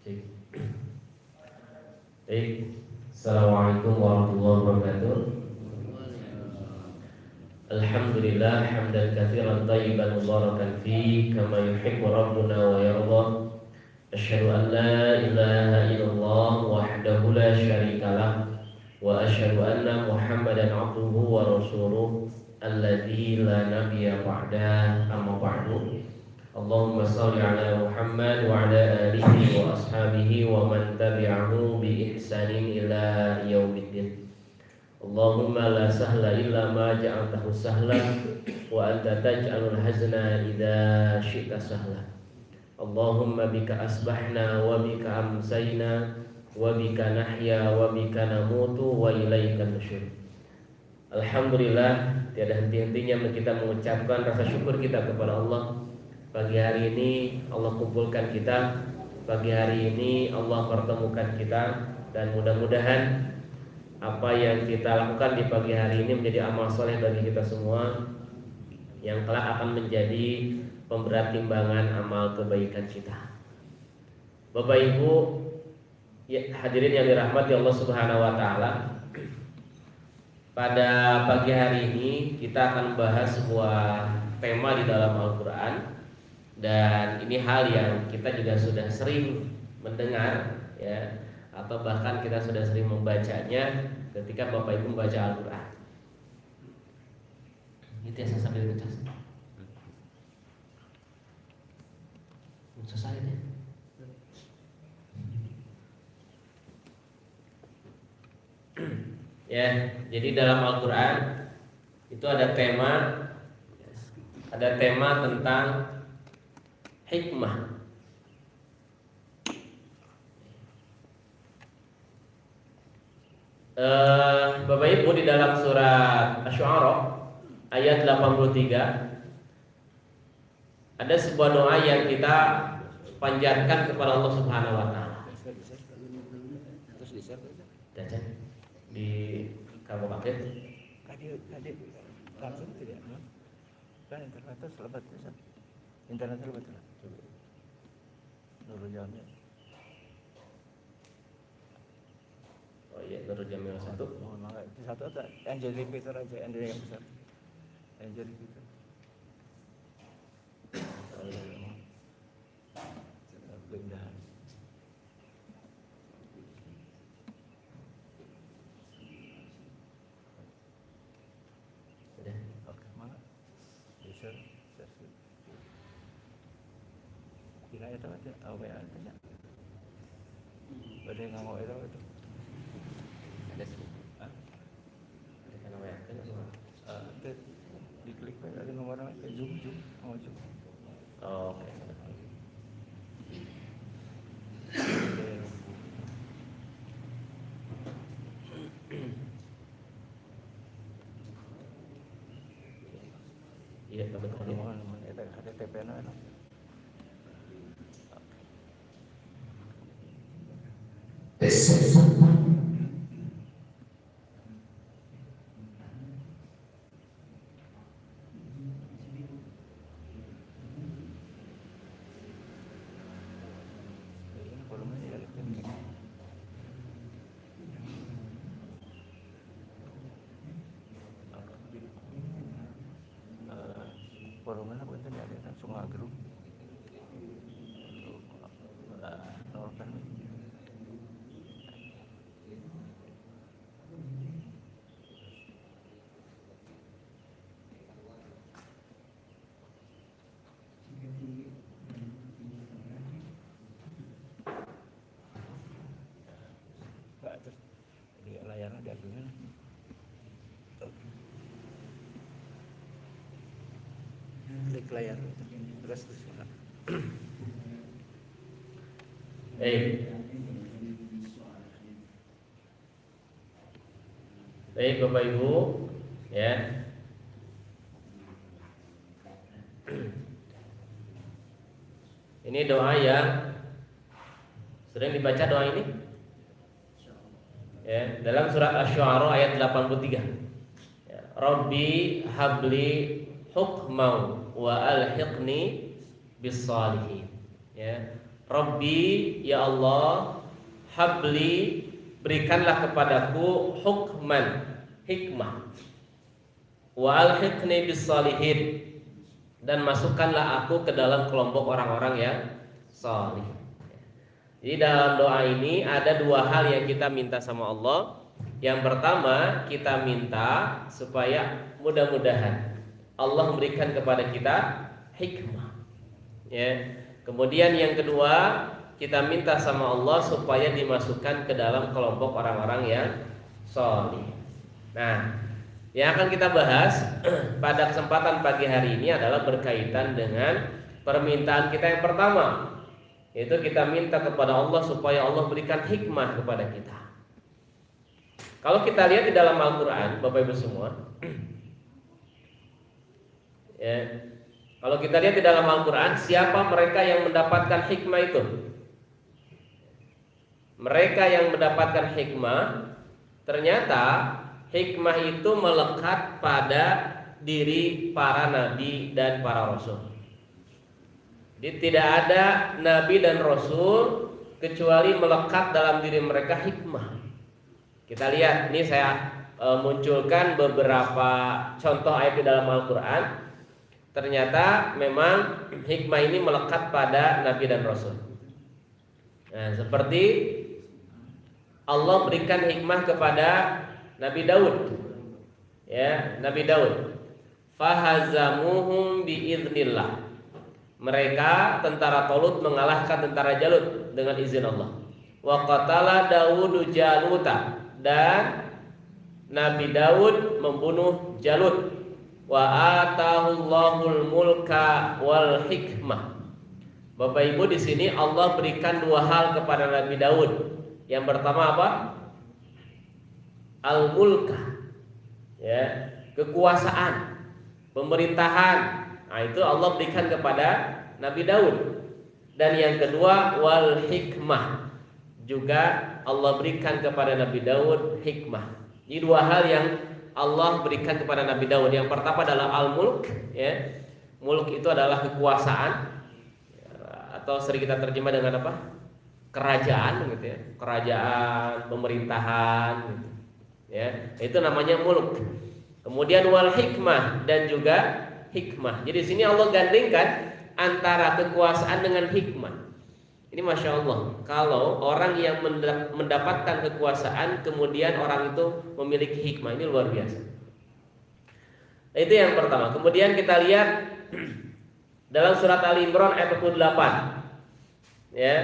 Baik. Assalamualaikum warahmatullahi wabarakatuh. Alhamdulillah hamdan katsiran thayyiban mubarakan fi kama yuhibbu rabbuna wa yarda. Asyhadu an la ilaha illallah wahdahu la syarikalah wa asyhadu anna Muhammadan abduhu wa rasuluh alladzi la nabiyya ba'da, amma ba'du. Allahumma shalli ala Muhammad wa ala alihi wa ashabihi wa man tabi'ahu bi ihsanin ila yaumiddin. Allahumma la sahla illa ma ja'altahu sahlan wa anta taj'alul hazna idza syi'ta sahla. Allahumma bika asbahna wa bika amsayna wa bika nahya wa bika namutu wa ilaikan nusyur. Alhamdulillah, tiada henti-hentinya kita mengucapkan rasa syukur kita kepada Allah. Pagi hari ini Allah kumpulkan kita, pagi hari ini Allah pertemukan kita, dan mudah-mudahan apa yang kita lakukan di pagi hari ini menjadi amal soleh bagi kita semua yang kelak akan menjadi pemberat timbangan amal kebaikan kita. Bapak Ibu hadirin yang dirahmati Allah Subhanahu wa taala, pada pagi hari ini kita akan membahas sebuah tema di dalam Al-Qur'an. Dan ini hal yang kita juga sudah sering mendengar, ya, atau bahkan kita sudah sering membacanya ketika Bapak Ibu membaca Al-Quran. Itu ya, saya sambil ngecas. Selesai ya. Ya, jadi dalam Al-Quran itu ada tema tentang hikmah. Bapak Ibu, di dalam surat Asy-Syu'ara ayat 83 ada sebuah doa yang kita panjatkan kepada Allah Subhanahu wa taala. Terus di kamu pakai langsung tidak kan internet selamat internet betul. Nurul Jamil. Oh iya, Nurul Jamil 1. Oh, maka di satu ada Angel Peter aja, Angel yang besar. Angel Peter. Benda. Sudah. Oke, mana? Bisa. Kira itu aja, apa ya artinya? Ada yang mau itu? Ada sih. Ada kan apa ya? Ada diklik ada nomornya, zoom, mau zoom. Oh, oke. Iya, kebetulan. Ada TPN ada. Forum apa itu ada langsung grup. Kan di layarnya diambilnya. Klik layar terus. Baik Bapak Ibu, ya. Ini doa yang sering dibaca doa ini. Ya, dalam surat Asy-Syu'ara ayat 83. Ya, Rabbi habli hukmau wa alhiqni bis salihin. Ya. Rabbi, ya Allah, habli, berikanlah kepadaku hukman, hikmah, wa alhiqni bis salihin, dan masukkanlah aku ke dalam kelompok orang-orang yang salih. Jadi dalam doa ini ada dua hal yang kita minta sama Allah. Yang pertama, kita minta supaya mudah-mudahan Allah memberikan kepada kita hikmah, ya. Kemudian yang kedua, kita minta sama Allah supaya dimasukkan ke dalam kelompok orang-orang yang salih. Nah, yang akan kita bahas pada kesempatan pagi hari ini adalah berkaitan dengan permintaan kita yang pertama, yaitu kita minta kepada Allah supaya Allah berikan hikmah kepada kita. Kalau kita lihat di dalam Al-Quran, Bapak Ibu semua, ya, kalau kita lihat di dalam Al-Quran, siapa mereka yang mendapatkan hikmah itu? Mereka yang mendapatkan hikmah, ternyata hikmah itu melekat pada diri para nabi dan para rasul. Jadi tidak ada nabi dan rasul kecuali melekat dalam diri mereka hikmah. Kita lihat, ini saya munculkan beberapa contoh ayat di dalam Al-Quran. Ternyata memang hikmah ini melekat pada nabi dan rasul. Nah, seperti Allah berikan hikmah kepada Nabi Daud, ya, Nabi Daud. Fahazamuhum biiznillah. Mereka tentara Talut mengalahkan tentara Jalut dengan izin Allah. Wa qatala Daudu Jaluta, dan Nabi Daud membunuh Jalut. Wa atahullahul mulka wal hikmah. Bapak Ibu, di sini Allah berikan dua hal kepada Nabi Daud. Yang pertama apa? Al-mulka, ya, kekuasaan, pemerintahan. Nah, itu Allah berikan kepada Nabi Daud. Dan yang kedua, wal hikmah, juga Allah berikan kepada Nabi Daud hikmah. Ini dua hal yang Allah berikan kepada Nabi Daud. Yang pertama adalah al-mulk, ya. Mulk itu adalah kekuasaan, atau sering kita terjemah dengan apa? Kerajaan, gitu ya. Kerajaan, pemerintahan, gitu. Ya, itu namanya mulk. Kemudian wal hikmah, dan juga hikmah. Jadi di sini Allah gandengkan antara kekuasaan dengan hikmah. Ini Masya Allah, kalau orang yang mendapatkan kekuasaan kemudian orang itu memiliki hikmah, ini luar biasa. Itu yang pertama. Kemudian kita lihat dalam surat Ali Imran ayat 28, ya,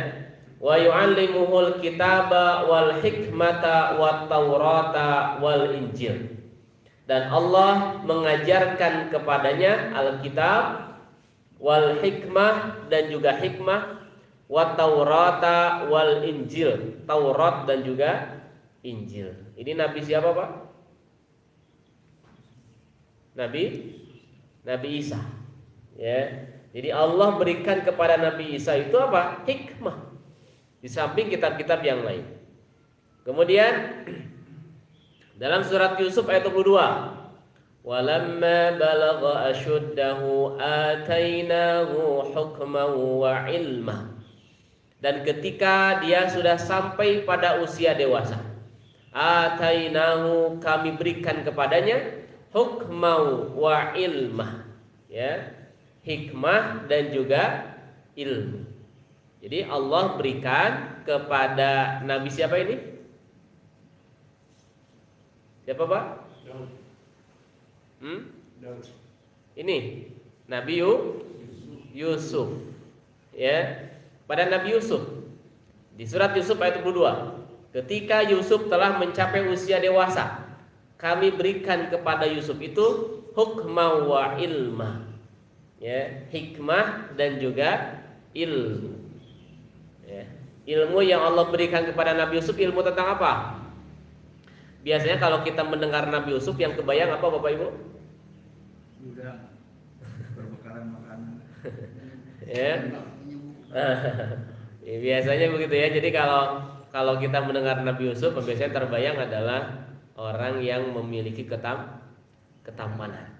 wa yu'allimuhul kitaba wal hikmata wat taurata wal injil. Dan Allah mengajarkan kepadanya Alkitab, wal hikmah, dan juga hikmah, wa taurata wal injil, Taurat dan juga Injil. Ini nabi siapa, Pak? Nabi Isa, ya. Jadi Allah berikan kepada Nabi Isa itu apa? Hikmah, di samping kitab-kitab yang lain. Kemudian dalam surat Yusuf ayat 22, walamma balagha ashuddahu atainahu hukman wa ilma. Dan ketika dia sudah sampai pada usia dewasa, atainahu, kami berikan kepadanya hukman wa ilma, ya, hikmah dan juga ilmu. Jadi Allah berikan kepada Nabi siapa ini? Siapa, Pak? Daud. Ini Nabi Yusuf, ya. Pada Nabi Yusuf di surat Yusuf ayat 22, ketika Yusuf telah mencapai usia dewasa, kami berikan kepada Yusuf itu hukma wa ilma, ya, hikmah dan juga ilmu, ya. Ilmu yang Allah berikan kepada Nabi Yusuf, ilmu tentang apa? Biasanya kalau kita mendengar Nabi Yusuf, yang kebayang apa, Bapak Ibu? Sudah berbekalan makanan. Ya. Ya, biasanya begitu ya. Jadi kalau kita mendengar Nabi Yusuf, biasanya terbayang adalah orang yang memiliki ketampanan,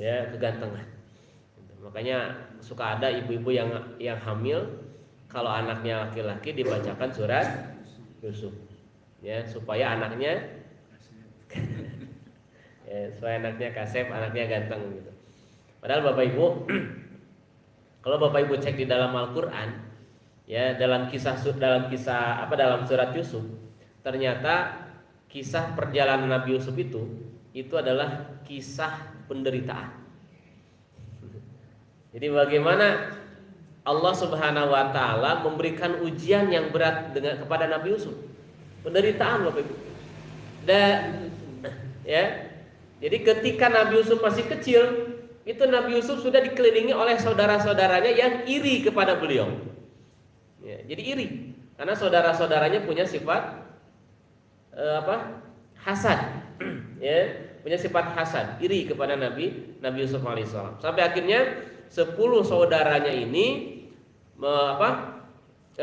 ya, kegantengan. Makanya suka ada ibu-ibu yang hamil, kalau anaknya laki-laki dibacakan surat Yusuf, ya supaya anaknya ya, supaya anaknya kasep, anaknya ganteng gitu. Padahal Bapak Ibu, kalau Bapak Ibu cek di dalam Al-Qur'an, ya dalam surat Yusuf, ternyata kisah perjalanan Nabi Yusuf itu adalah kisah penderitaan. Jadi bagaimana Allah Subhanahu wa taala memberikan ujian yang berat kepada Nabi Yusuf. Penderitaan Bapak Ibu. Dan ya. Jadi ketika Nabi Yusuf masih kecil, itu Nabi Yusuf sudah dikelilingi oleh saudara-saudaranya yang iri kepada beliau. Ya, jadi iri karena saudara-saudaranya punya sifat hasad. Ya, punya sifat hasad, iri kepada Nabi Yusuf alaihissalam. Sampai akhirnya 10 saudaranya ini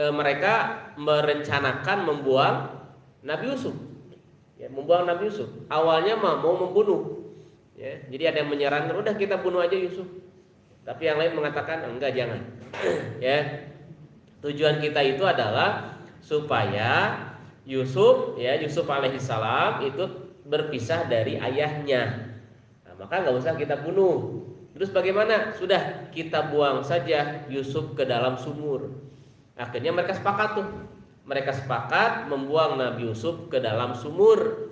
mereka merencanakan membuang Nabi Yusuf. Ya, membuang Nabi Yusuf. Awalnya mau membunuh. Ya, jadi ada yang menyarankan, udah kita bunuh aja Yusuf. Tapi yang lain mengatakan enggak, jangan. Ya. Tujuan kita itu adalah supaya Yusuf alaihissalam itu berpisah dari ayahnya. Nah, maka nggak usah kita bunuh. Terus bagaimana? Sudah kita buang saja Yusuf ke dalam sumur. Akhirnya mereka sepakat tuh. Mereka sepakat membuang Nabi Yusuf ke dalam sumur.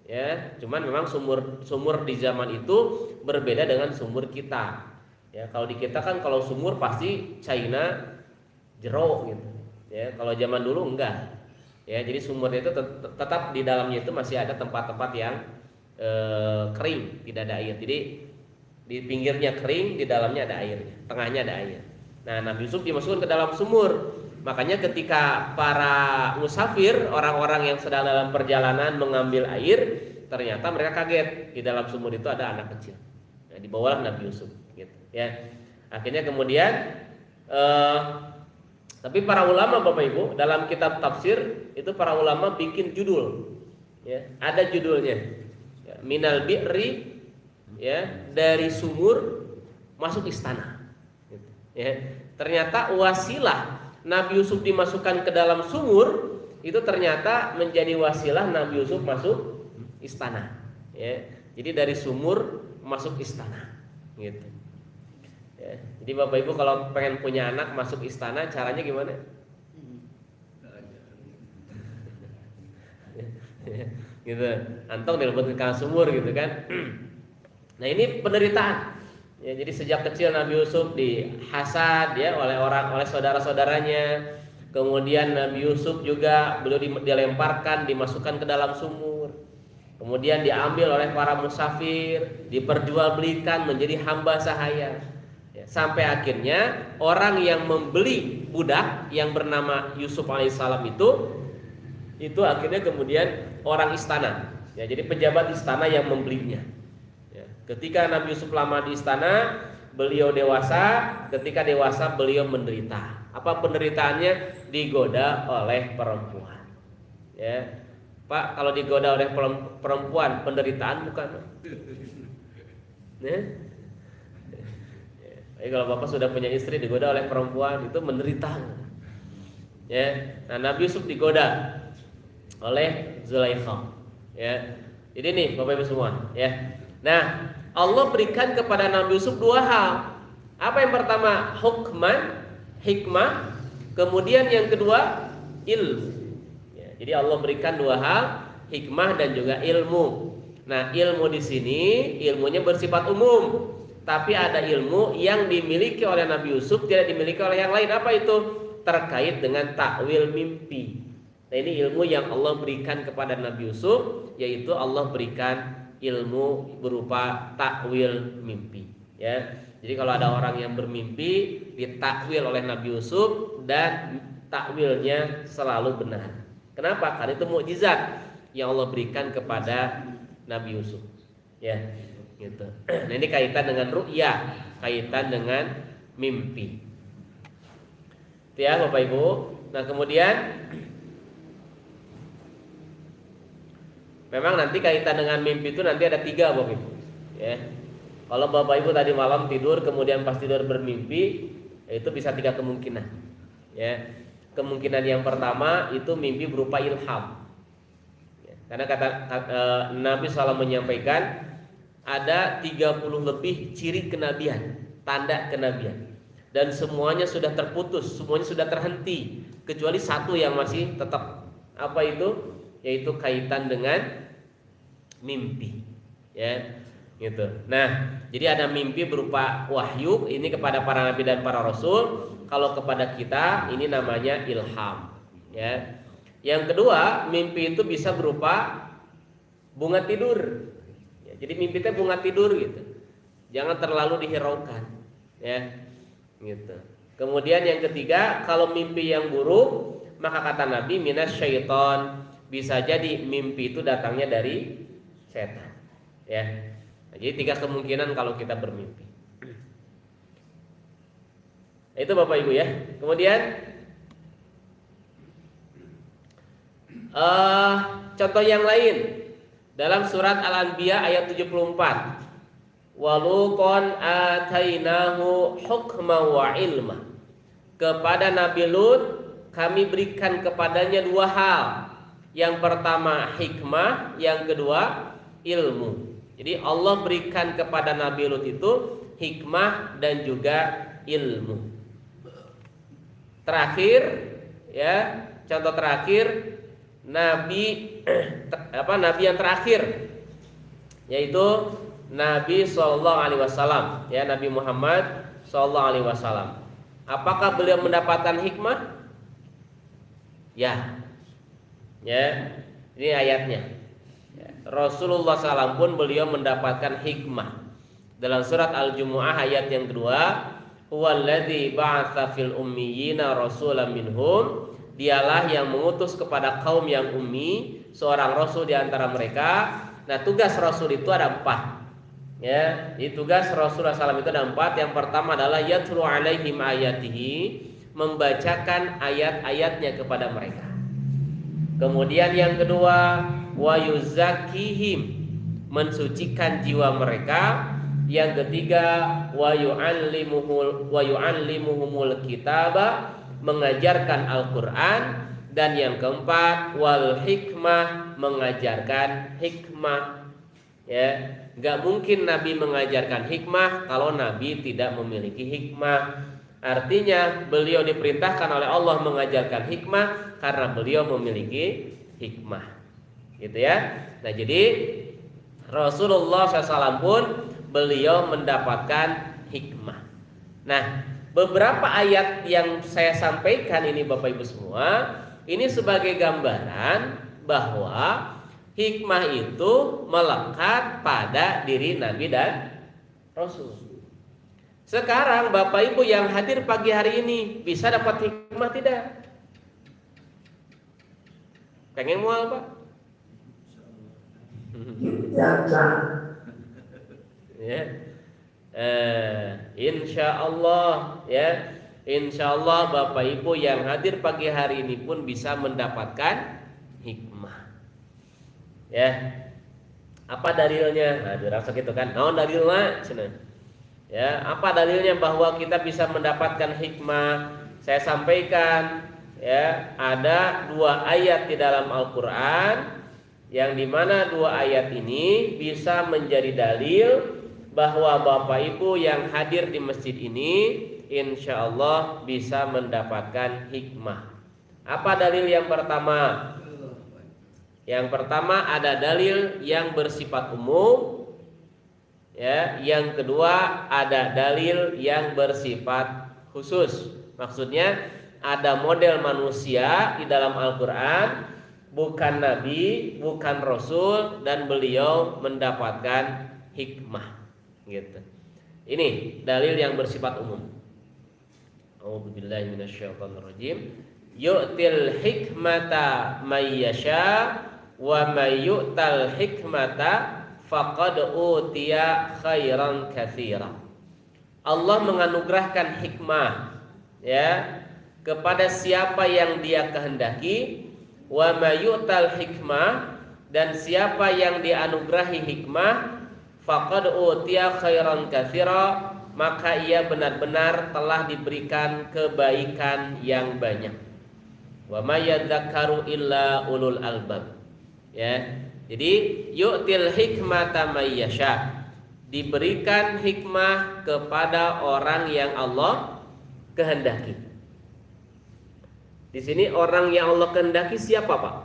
Ya, cuman memang sumur di zaman itu berbeda dengan sumur kita. Ya, kalau di kita kan kalau sumur pasti China jero gitu. Ya, kalau zaman dulu enggak. Ya, jadi sumur itu tetap di dalamnya itu masih ada tempat-tempat yang kering, tidak ada air. Jadi di pinggirnya kering, di dalamnya ada airnya, tengahnya ada air. Nah, Nabi Yusuf dimasukkan ke dalam sumur. Makanya ketika para musafir, orang-orang yang sedang dalam perjalanan mengambil air, ternyata mereka kaget, di dalam sumur itu ada anak kecil. Nah, dibawalah Nabi Yusuf gitu, ya. Akhirnya kemudian tapi para ulama Bapak Ibu dalam kitab tafsir itu para ulama bikin judul, ya, ada judulnya, ya, minal bi'ri, ya, dari sumur masuk istana. Gitu, ya. Ternyata wasilah Nabi Yusuf dimasukkan ke dalam sumur itu ternyata menjadi wasilah Nabi Yusuf masuk istana. Ya. Jadi dari sumur masuk istana, gitu. Ya. Jadi Bapak Ibu kalau pengen punya anak masuk istana caranya gimana? Gitu. Antong dilebut ke sumur gitu kan. Nah, ini penderitaan. Ya, jadi sejak kecil Nabi Yusuf dihasad ya oleh saudara-saudaranya. Kemudian Nabi Yusuf juga beliau dilemparkan, dimasukkan ke dalam sumur. Kemudian diambil oleh para musafir, diperjualbelikan menjadi hamba sahaya. Ya, sampai akhirnya orang yang membeli budak yang bernama Yusuf alaihissalam itu akhirnya kemudian orang istana. Ya, jadi pejabat istana yang membelinya. Ketika Nabi Yusuf lama di istana, beliau dewasa. Ketika dewasa, beliau menderita. Apa penderitaannya? Digoda oleh perempuan. Ya, Pak, kalau digoda oleh perempuan, penderitaan bukan? Ya. Jadi kalau Bapak sudah punya istri digoda oleh perempuan, itu menderita. Ya, nah Nabi Yusuf digoda oleh Zulaikha. Ya, jadi nih Bapak Ibu semua. Ya. Nah, Allah berikan kepada Nabi Yusuf 2 hal. Apa yang pertama? Hikmah. Kemudian yang kedua ilmu. Ya, jadi Allah berikan 2 hal, hikmah dan juga ilmu. Nah, ilmu di sini ilmunya bersifat umum, tapi ada ilmu yang dimiliki oleh Nabi Yusuf tidak dimiliki oleh yang lain. Apa itu? Terkait dengan takwil mimpi. Nah, ini ilmu yang Allah berikan kepada Nabi Yusuf, yaitu Allah berikan ilmu berupa takwil mimpi. Ya, jadi kalau ada orang yang bermimpi ditakwil oleh Nabi Yusuf dan takwilnya selalu benar. Kenapa? Karena itu mukjizat yang Allah berikan kepada Nabi Yusuf. Ya, gitu. Nah, ini kaitan dengan ru'ya, kaitan dengan mimpi. Itu ya Bapak Ibu. Nah, kemudian memang nanti kaitan dengan mimpi itu nanti ada 3 Bapak Ibu. Ya. Kalau Bapak Ibu tadi malam tidur kemudian pas tidur bermimpi, itu bisa 3 kemungkinan. Ya. Kemungkinan yang pertama itu mimpi berupa ilham. Ya. Karena Nabi SAW menyampaikan ada 30 lebih ciri kenabian, tanda kenabian. Dan semuanya sudah terputus, semuanya sudah terhenti, kecuali satu yang masih tetap. Apa itu? Yaitu kaitan dengan mimpi. Ya, gitu. Nah, jadi ada mimpi berupa wahyu, ini kepada para nabi dan para rasul. Kalau kepada kita ini namanya ilham. Ya. Yang kedua, mimpi itu bisa berupa bunga tidur. Ya, jadi mimpi itu bunga tidur gitu. Jangan terlalu dihiraukan. Ya. Gitu. Kemudian yang ketiga, kalau mimpi yang buruk, maka kata Nabi minas syaiton, bisa jadi mimpi itu datangnya dari setan. Ya. Nah, jadi 3 kemungkinan kalau kita bermimpi. Itu Bapak Ibu ya. Kemudian contoh yang lain dalam surat Al-Anbiya ayat 74. Walukon atainahu hukma wa ilma. Kepada Nabi Lut kami berikan kepadanya 2 hal. Yang pertama hikmah, yang kedua ilmu. Jadi Allah berikan kepada Nabi Lut itu hikmah dan juga ilmu. Terakhir ya, contoh terakhir nabi yang terakhir yaitu Nabi SAW, ya, Nabi Muhammad SAW. Apakah beliau mendapatkan hikmah? Ya, ini ayatnya. Ya, Rasulullah SAW pun beliau mendapatkan hikmah. Dalam surat Al-Jumu'ah ayat yang kedua, huwallazi ba'atsa fil ummiyina rasulan minhum. Dialah yang mengutus kepada kaum yang ummi seorang rasul di antara mereka. Nah, tugas rasul itu ada 4. Ya, di tugas Rasulullah SAW itu ada 4. Yang pertama adalah yatlu alaihim ayatihi, membacakan ayat-ayatnya kepada mereka. Kemudian yang kedua, wa yuzakkihim, mensucikan jiwa mereka. Yang ketiga, wa yu'allimuhumul kitaba, mengajarkan Al-Qur'an. Dan yang keempat, wal hikmah, mengajarkan hikmah. Ya, gak mungkin Nabi mengajarkan hikmah kalau Nabi tidak memiliki hikmah. Artinya beliau diperintahkan oleh Allah mengajarkan hikmah karena beliau memiliki hikmah. Gitu ya. Nah, jadi Rasulullah SAW pun beliau mendapatkan hikmah. Nah, beberapa ayat yang saya sampaikan ini Bapak Ibu semua, ini sebagai gambaran bahwa hikmah itu melekat pada diri Nabi dan Rasul. Sekarang Bapak Ibu yang hadir pagi hari ini bisa dapat hikmah tidak? Pengen mual Pak? Ya. Insya Allah ya. Insya Allah Bapak Ibu yang hadir pagi hari ini pun bisa mendapatkan hikmah. Ya, apa dalilnya? Nah, dirasa gitu kan? Naon dalilnya? Ya, apa dalilnya bahwa kita bisa mendapatkan hikmah? Saya sampaikan, ya, ada 2 ayat di dalam Al-Quran, yang dimana 2 ayat ini bisa menjadi dalil bahwa Bapak Ibu yang hadir di masjid ini, insya Allah bisa mendapatkan hikmah. Apa dalil yang pertama? Yang pertama ada dalil yang bersifat umum, ya. Yang kedua ada dalil yang bersifat khusus. Maksudnya ada model manusia di dalam Al-Quran, bukan Nabi, bukan Rasul, dan beliau mendapatkan hikmah. Gitu. Ini dalil yang bersifat umum. A'udzubillahi minasyaitonirrajim. Yu'til hikmata may yasha wa may yu'tal hikmata faqad utiya khairan katsira. Allah menganugerahkan hikmah, ya, kepada siapa yang Dia kehendaki. Wa may yu'tal hikmah, dan siapa yang dianugerahi hikmah, faqad utiya khairan katsira, maka ia benar-benar telah diberikan kebaikan yang banyak. Wa may yadzakkaru illa ulul albab. Ya. Jadi yu'til hikmata may yasha. Diberikan hikmah kepada orang yang Allah kehendaki. Di sini orang yang Allah kehendaki siapa, Pak?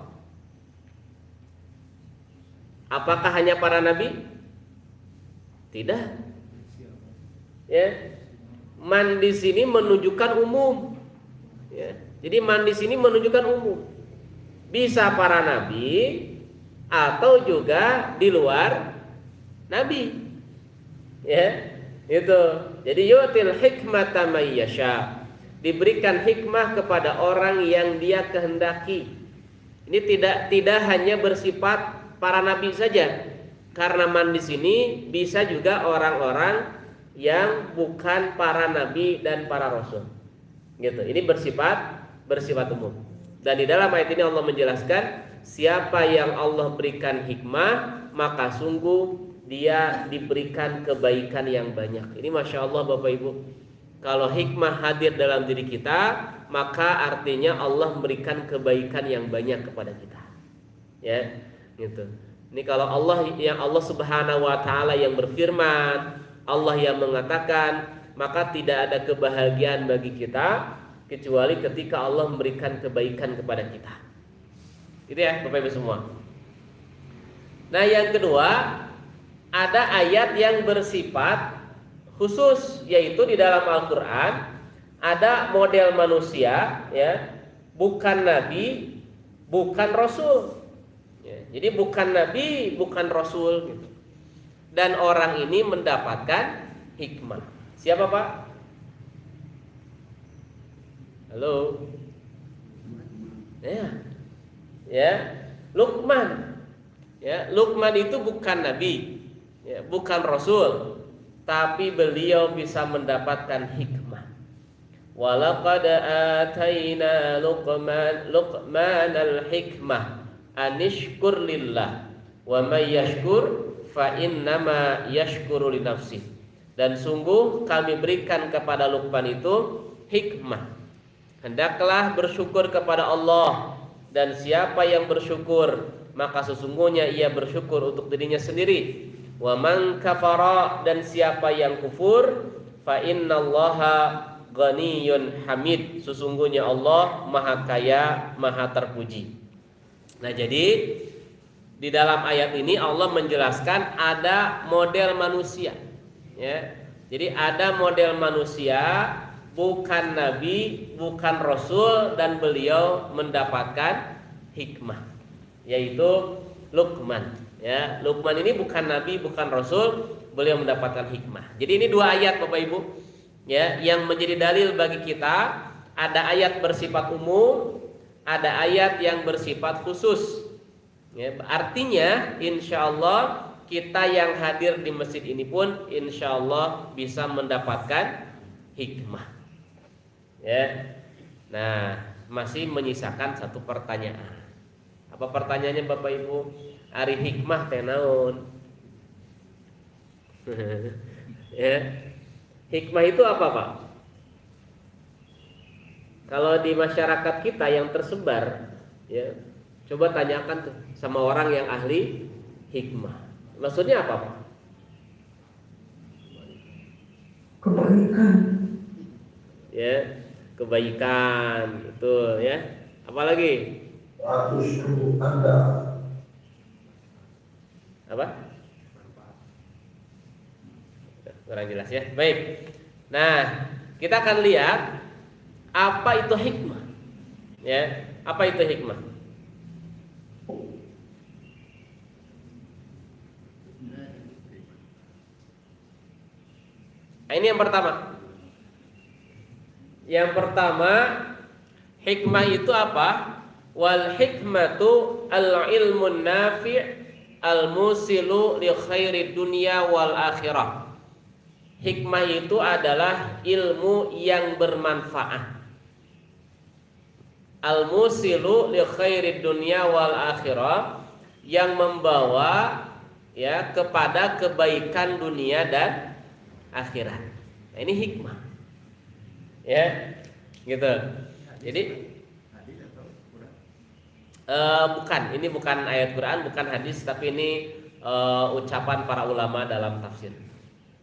Apakah hanya para nabi? Tidak. Ya. Man di sini menunjukkan umum. Ya. Jadi man di sini menunjukkan umum. Bisa para nabi atau juga di luar nabi. Ya, itu. Jadi yu'til hikmata may yasha. Diberikan hikmah kepada orang yang dia kehendaki. Ini tidak hanya bersifat para nabi saja. Karena man di sini bisa juga orang-orang yang bukan para nabi dan para rasul. Gitu. Ini bersifat umum. Dan di dalam ayat ini Allah menjelaskan siapa yang Allah berikan hikmah maka sungguh dia diberikan kebaikan yang banyak. Ini Masya Allah Bapak Ibu. Kalau hikmah hadir dalam diri kita, maka artinya Allah memberikan kebaikan yang banyak kepada kita. Ya, gitu. Ini kalau Allah Subhanahu wa taala yang berfirman, Allah yang mengatakan, maka tidak ada kebahagiaan bagi kita kecuali ketika Allah memberikan kebaikan kepada kita. Itu ya Bapak Ibu semua. Nah, yang kedua, ada ayat yang bersifat khusus, yaitu di dalam Al-Quran ada model manusia, ya, bukan nabi, bukan rasul. Ya, jadi bukan nabi, bukan rasul, gitu. Dan orang ini mendapatkan hikmah. Siapa Pak? Halo. Ya, Luqman. Ya, Luqman itu bukan nabi. Ya, bukan rasul, tapi beliau bisa mendapatkan hikmah. Walaqad ataina Luqman al-hikmah anishkur lillah wa may yashkur fa innama yashkuru li nafsih. Dan sungguh kami berikan kepada Luqman itu hikmah. Hendaklah bersyukur kepada Allah, dan siapa yang bersyukur maka sesungguhnya ia bersyukur untuk dirinya sendiri. Wa man kafara, dan siapa yang kufur, fa innallaha ghaniyyun hamid, sesungguhnya Allah maha kaya, maha terpuji. Nah, jadi di dalam ayat ini Allah menjelaskan ada model manusia, ya. Jadi ada model manusia, bukan nabi, bukan rasul, dan beliau mendapatkan hikmah, yaitu Luqman. Ya, Luqman ini bukan nabi, bukan rasul, beliau mendapatkan hikmah. Jadi ini dua ayat Bapak Ibu, ya, yang menjadi dalil bagi kita. Ada ayat bersifat umum, ada ayat yang bersifat khusus. Ya, artinya insya Allah kita yang hadir di masjid ini pun insya Allah bisa mendapatkan hikmah. Ya, nah masih menyisakan satu pertanyaan. Apa pertanyaannya Bapak Ibu? Ari hikmah teh naon? Ya. Hikmah itu apa, Pak? Kalau di masyarakat kita yang tersebar, ya, coba tanyakan tuh sama orang yang ahli hikmah. Maksudnya apa, Pak? Kebaikan. Ya, kebaikan, betul ya. Apalagi? Justru Anda. Apa? Kurang jelas ya. Baik. Nah, kita akan lihat apa itu hikmah. Ya, apa itu hikmah? Nah, ini yang pertama. Yang pertama, hikmah itu apa? Wal hikmatu al-ilmun nafi' al-musilu li khairi dunya wal akhirah. Hikmah itu adalah ilmu yang bermanfaat. Al-musilu li khairi dunya wal akhirah, yang membawa ya kepada kebaikan dunia dan akhirat. Nah, ini hikmah. Ya, gitu. Jadi hadis atau Quran? bukan, ini bukan ayat Quran, bukan hadis, tapi ini ucapan para ulama dalam tafsir.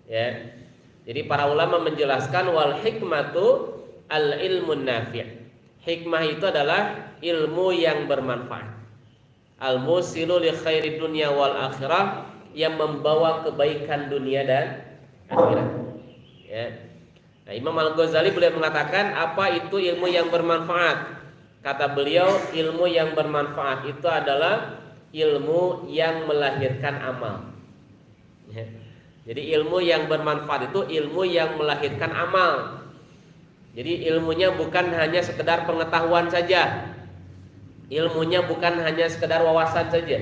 Ya. Jadi para ulama menjelaskan wal hikmatu al ilmun nafi'. Hikmah itu adalah ilmu yang bermanfaat. Al musilu li khairi dunya wal akhirah, yang membawa kebaikan dunia dan akhirat. Ya. Nah, Imam Al-Ghazali beliau mengatakan apa itu ilmu yang bermanfaat? Kata beliau, ilmu yang bermanfaat itu adalah ilmu yang melahirkan amal. Ya. Jadi ilmu yang bermanfaat itu ilmu yang melahirkan amal. Jadi ilmunya bukan hanya sekedar pengetahuan saja. Ilmunya bukan hanya sekedar wawasan saja.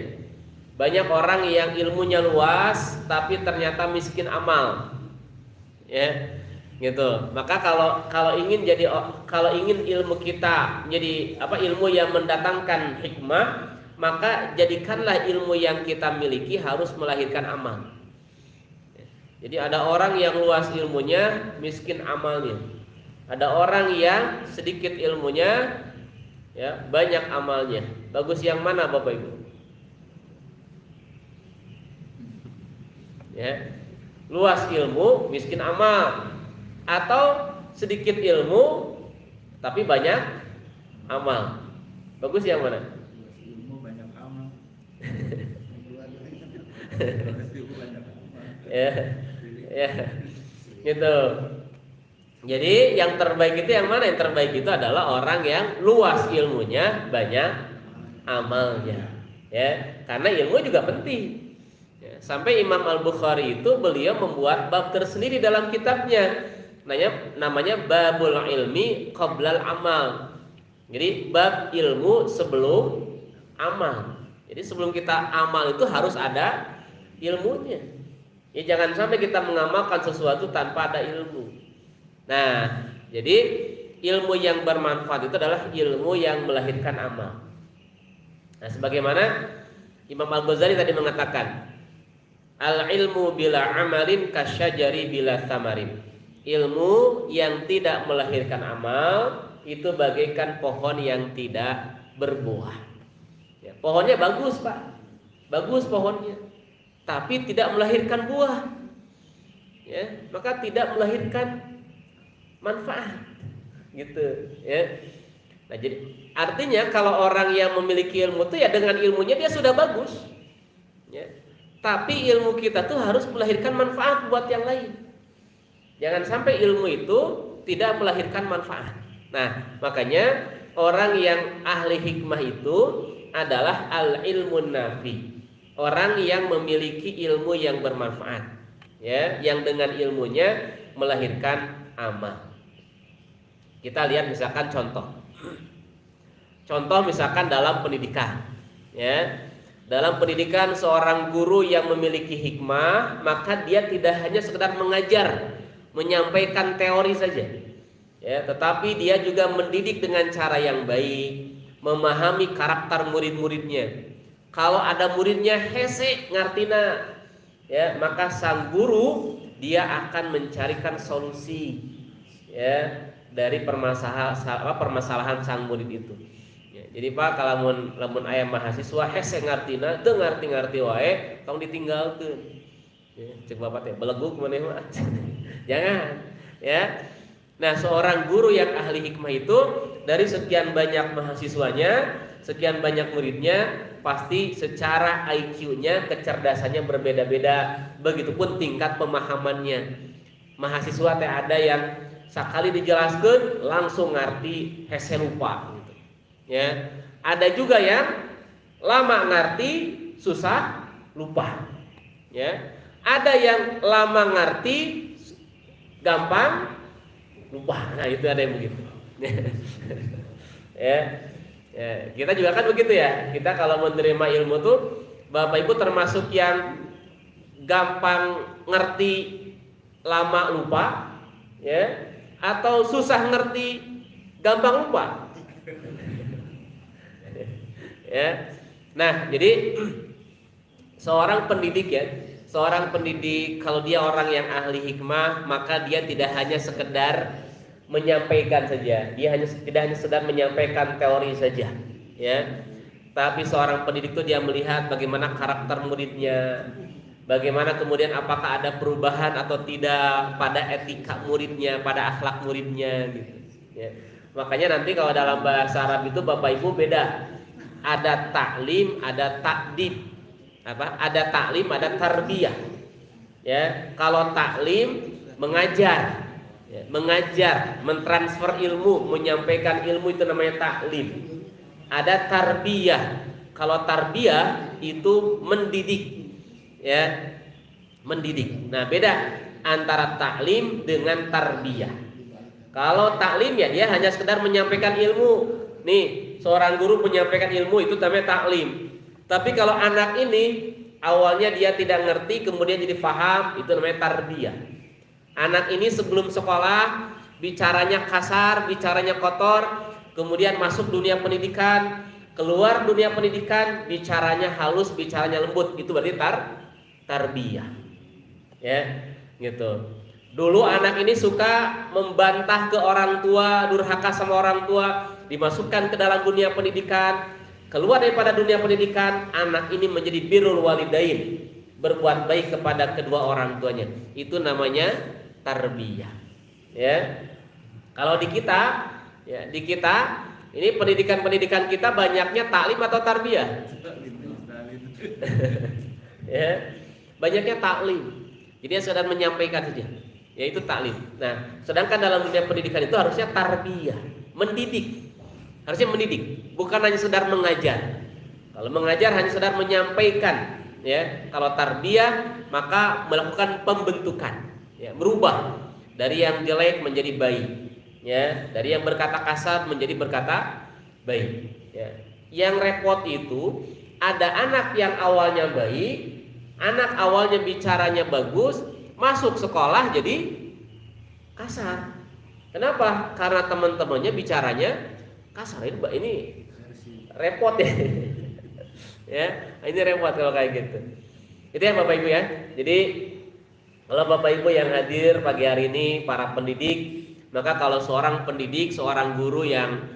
Banyak orang yang ilmunya luas tapi ternyata miskin amal. Ya. Gitu. Maka kalau ingin ilmu kita menjadi ilmu yang mendatangkan hikmah, maka jadikanlah ilmu yang kita miliki harus melahirkan amal. Jadi ada orang yang luas ilmunya, miskin amalnya. Ada orang yang sedikit ilmunya, ya, banyak amalnya. Bagus yang mana, Bapak Ibu? Ya. Luas ilmu, miskin amal, atau sedikit ilmu tapi banyak amal. Bagus yang mana? Ilmu banyak amal. Ilmu banyak amal. Ya, gitu. Jadi yang terbaik itu yang mana? Yang terbaik itu adalah orang yang luas ilmunya, banyak amalnya. Ya, karena ilmu juga penting. Ya, sampai Imam Al-Bukhari itu beliau membuat bab tersendiri dalam kitabnya. Namanya babul ilmi qoblal amal. Jadi bab ilmu sebelum amal. Jadi sebelum kita amal itu harus ada ilmunya. Ya, jangan sampai kita mengamalkan sesuatu tanpa ada ilmu. Nah, jadi ilmu yang bermanfaat itu adalah ilmu yang melahirkan amal. Nah, sebagaimana Imam Al-Ghazali tadi mengatakan, al ilmu bila amalin kasyajari bila thamarin. Ilmu yang tidak melahirkan amal itu bagaikan pohon yang tidak berbuah. Ya, pohonnya bagus, Pak. Bagus pohonnya, tapi tidak melahirkan buah. Ya, maka tidak melahirkan manfaat. Gitu, ya. Nah, jadi artinya kalau orang yang memiliki ilmu itu ya dengan ilmunya dia sudah bagus. Ya. Tapi ilmu kita tuh harus melahirkan manfaat buat yang lain. Jangan sampai ilmu itu tidak melahirkan manfaat. Nah, makanya orang yang ahli hikmah itu adalah al-ilmun nafi. Orang yang memiliki ilmu yang bermanfaat, ya, yang dengan ilmunya melahirkan amal. Kita lihat misalkan contoh misalkan dalam pendidikan, ya. Dalam pendidikan seorang guru yang memiliki hikmah, maka dia tidak hanya sekedar mengajar, menyampaikan teori saja, ya, tetapi dia juga mendidik dengan cara yang baik, memahami karakter murid-muridnya. Kalau ada muridnya hese ngartina, ya, maka sang guru dia akan mencarikan solusi, ya, dari permasalahan sang murid itu. Ya, jadi Pak, kalau lamun aya mahasiswa hese ngartina, teu ngarti-ngarti wae, tong ditinggalkeun. Ya, cek Bapak teh beleguk maneh mah. Jangan, ya. Nah, seorang guru yang ahli hikmah itu dari sekian banyak mahasiswanya, sekian banyak muridnya, pasti secara IQ-nya, kecerdasannya berbeda-beda. Begitupun tingkat pemahamannya. Mahasiswa teh ada yang sekali dijelaskan langsung ngerti hese lupa gitu. Ya. Ada juga yang lama ngerti susah lupa. Ya. Ada yang lama ngerti gampang lupa. Nah, itu ada yang begitu. Ya. Ya, kita juga kan begitu ya. Kita kalau menerima ilmu tuh Bapak Ibu termasuk yang gampang ngerti lama lupa, ya, atau susah ngerti gampang lupa. Ya. Nah, jadi seorang pendidik, ya, seorang pendidik kalau dia orang yang ahli hikmah, maka dia tidak hanya sekedar menyampaikan saja, dia tidak hanya sekedar menyampaikan teori saja, ya. Tapi seorang pendidik itu dia melihat bagaimana karakter muridnya, bagaimana kemudian apakah ada perubahan atau tidak pada etika muridnya, pada akhlak muridnya, gitu. Ya. Makanya nanti kalau dalam bahasa Arab itu Bapak Ibu beda, ada taklim, ada takdib, ada taklim, ada tarbiyah. Ya, kalau taklim mengajar, ya, mengajar, mentransfer ilmu, menyampaikan ilmu itu namanya taklim. Ada tarbiyah. Kalau tarbiyah itu mendidik, ya, mendidik. Nah, beda antara taklim dengan tarbiyah. Kalau taklim ya dia hanya sekedar menyampaikan ilmu. Nih, seorang guru menyampaikan ilmu itu namanya taklim. Tapi kalau anak ini awalnya dia tidak ngerti, kemudian jadi paham, itu namanya tarbiyah. Anak ini sebelum sekolah bicaranya kasar, bicaranya kotor, kemudian masuk dunia pendidikan, keluar dunia pendidikan, bicaranya halus, bicaranya lembut, itu berarti tarbiyah. Ya, gitu. Dulu anak ini suka membantah ke orang tua, durhaka sama orang tua, dimasukkan ke dalam dunia pendidikan, keluar daripada dunia pendidikan, anak ini menjadi birrul walidain, berbuat baik kepada kedua orang tuanya. Itu namanya tarbiyah. Ya. Kalau di kita, ya, di kita ini pendidikan kita banyaknya taklim atau tarbiyah? Ya, banyaknya taklim. Jadi sekedar menyampaikan saja, yaitu taklim. Nah, sedangkan dalam dunia pendidikan itu harusnya tarbiyah, mendidik. Harusnya mendidik, bukan hanya sekedar mengajar. Kalau mengajar hanya sekedar menyampaikan, ya. Kalau tarbiyah maka melakukan pembentukan, ya, merubah dari yang jelek menjadi baik, ya, dari yang berkata kasar menjadi berkata baik, ya. Yang repot itu ada anak yang awalnya baik, anak awalnya bicaranya bagus, masuk sekolah jadi kasar. Kenapa? Karena teman-temannya bicaranya kasar. Ini repot ya. Ya, ini repot kalau kayak gitu. Itu ya Bapak Ibu ya. Jadi kalau Bapak Ibu yang hadir pagi hari ini para pendidik, maka kalau seorang pendidik, seorang guru yang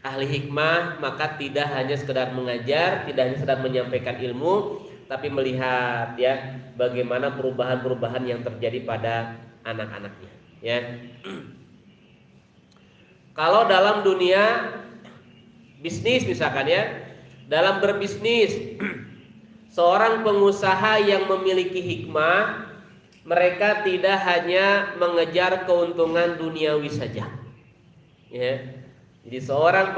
ahli hikmah, maka tidak hanya sekedar mengajar, tidak hanya sekedar menyampaikan ilmu, tapi melihat ya bagaimana perubahan-perubahan yang terjadi pada anak-anaknya, ya. Kalau dalam dunia bisnis misalkan ya, dalam berbisnis, seorang pengusaha yang memiliki hikmah, mereka tidak hanya mengejar keuntungan duniawi saja, ya. Jadi seorang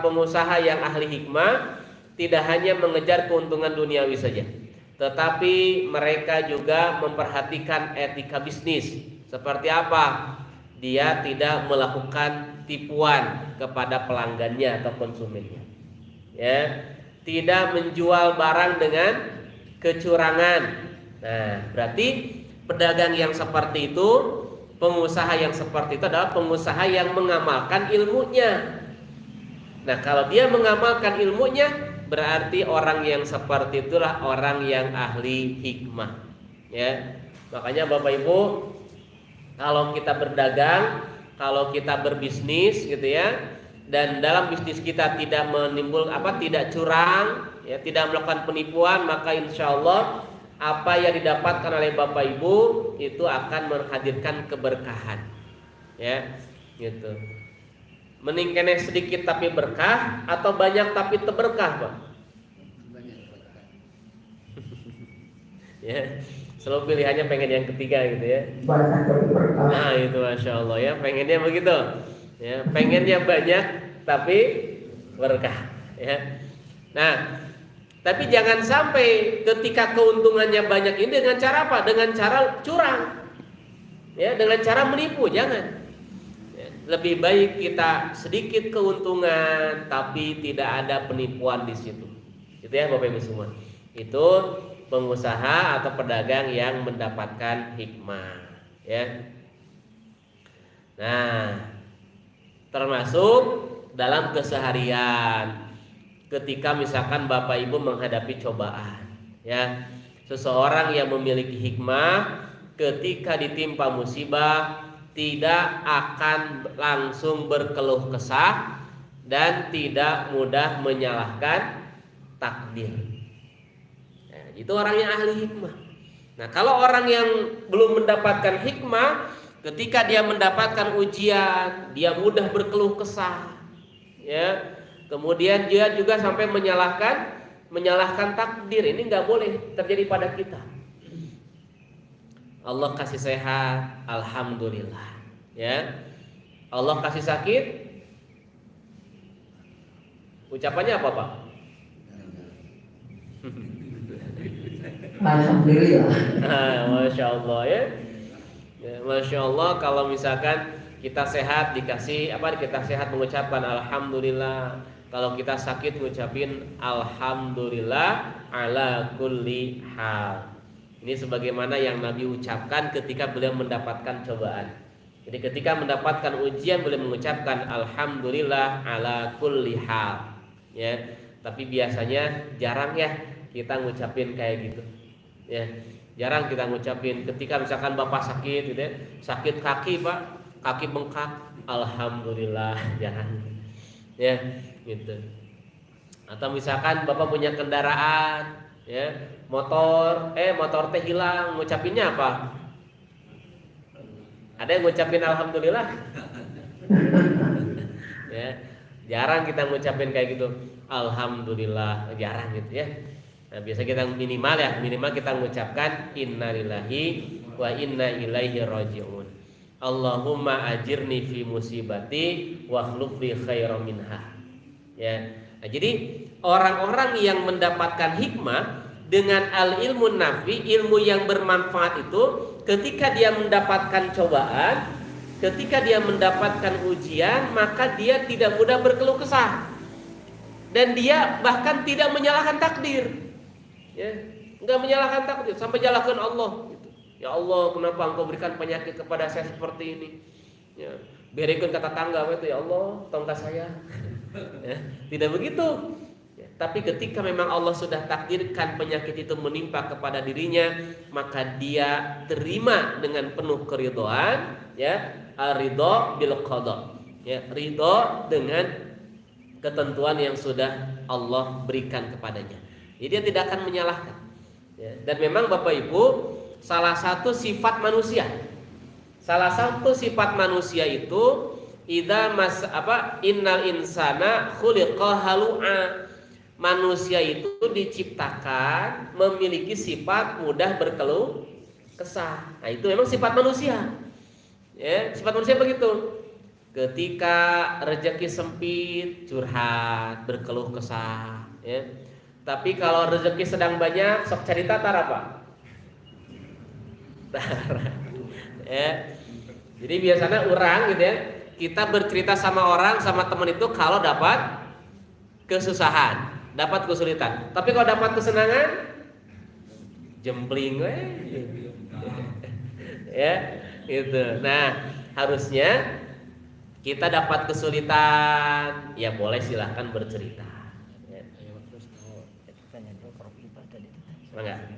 pengusaha yang ahli hikmah tidak hanya mengejar keuntungan duniawi saja, tetapi mereka juga memperhatikan etika bisnis. Seperti apa? Dia tidak melakukan tipuan kepada pelanggannya atau konsumennya, ya. Tidak menjual barang dengan kecurangan. Nah, berarti pedagang yang seperti itu, pengusaha yang seperti itu adalah pengusaha yang mengamalkan ilmunya. Nah, kalau dia mengamalkan ilmunya, berarti orang yang seperti itulah orang yang ahli hikmah, ya. Makanya Bapak Ibu, kalau kita berdagang, kalau kita berbisnis gitu ya, dan dalam bisnis kita tidak tidak curang, ya, tidak melakukan penipuan, maka insya Allah apa yang didapatkan oleh Bapak Ibu itu akan menghadirkan keberkahan, ya, gitu. Mending kene sedikit tapi berkah atau banyak tapi terberkah, Pak? Ya, selalu pilihannya pengen yang ketiga gitu ya. Banyak tapi berkah. Nah itu Masya Allah ya, pengennya begitu ya, pengennya banyak tapi berkah ya. Nah, tapi jangan sampai ketika keuntungannya banyak ini dengan cara apa? Dengan cara curang, ya, dengan cara menipu, jangan. Ya, lebih baik kita sedikit keuntungan tapi tidak ada penipuan di situ. Itu ya Bapak Ibu semua. Itu pengusaha atau pedagang yang mendapatkan hikmah, ya. Nah, termasuk dalam keseharian, ketika misalkan Bapak Ibu menghadapi cobaan, ya. Seseorang yang memiliki hikmah ketika ditimpa musibah tidak akan langsung berkeluh kesah dan tidak mudah menyalahkan takdir. Nah, itu orang yang ahli hikmah. Nah, kalau orang yang belum mendapatkan hikmah, ketika dia mendapatkan ujian, dia mudah berkeluh kesah, ya. Kemudian dia juga sampai menyalahkan takdir. Ini nggak boleh terjadi pada kita. Allah kasih sehat, alhamdulillah, ya. Allah kasih sakit, ucapannya apa, Pak? Alhamdulillah. Masya Allah, ya. Masya Allah, kalau misalkan kita sehat kita sehat mengucapkan alhamdulillah. Kalau kita sakit mengucapin alhamdulillah ala kulli hal. Ini sebagaimana yang Nabi ucapkan ketika beliau mendapatkan cobaan. Jadi ketika mendapatkan ujian beliau mengucapkan alhamdulillah ala kulli hal. Ya, tapi biasanya jarang ya kita ngucapin kayak gitu. Ya, jarang kita ngucapin ketika misalkan Bapak sakit gitu ya, sakit kaki Pak, kaki bengkak, alhamdulillah, jarang. Ya, gitu. Atau misalkan Bapak punya kendaraan, ya, motor teh hilang, ngucapinnya apa? Ada yang ngucapin alhamdulillah? Ya, jarang kita ngucapin kayak gitu. Alhamdulillah, jarang gitu ya. Nah, biasa kita minimal kita mengucapkan innalillahi wa inna ilaihi raji'un. Allahumma ajirni fi musibati wa akhlif li khairan minha. Ya. Nah, jadi orang-orang yang mendapatkan hikmah dengan al-ilmu nafi, ilmu yang bermanfaat itu, ketika dia mendapatkan cobaan, ketika dia mendapatkan ujian, maka dia tidak mudah berkeluh kesah. Dan dia bahkan tidak menyalahkan takdir. Ya, enggak menyalahkan takdir sampai nyalahkan Allah gitu. Ya Allah, kenapa Engkau berikan penyakit kepada saya seperti ini? Ya, berikan kata tangga itu, ya Allah, tongkat saya. Ya, tidak begitu. Ya, tapi ketika memang Allah sudah takdirkan penyakit itu menimpa kepada dirinya, maka dia terima dengan penuh keridhaan, ya, ar-ridha bil qada. Ya, ridha dengan ketentuan yang sudah Allah berikan kepadanya. Jadi dia tidak akan menyalahkan. Ya, dan memang Bapak Ibu, salah satu sifat manusia itu innal insana khuliqa halu'a. Manusia itu diciptakan memiliki sifat mudah berkeluh kesah. Nah, itu memang sifat manusia. Ya, sifat manusia begitu. Ketika rezeki sempit, curhat, berkeluh kesah, ya. Tapi kalau rezeki sedang banyak, sok cerita tar apa? Ya. Jadi biasanya orang gitu ya, kita bercerita sama orang, sama teman itu kalau dapat kesusahan, dapat kesulitan. Tapi kalau dapat kesenangan, jempling ya, gitu. Nah, harusnya kita dapat kesulitan, ya boleh silahkan bercerita. Enggak.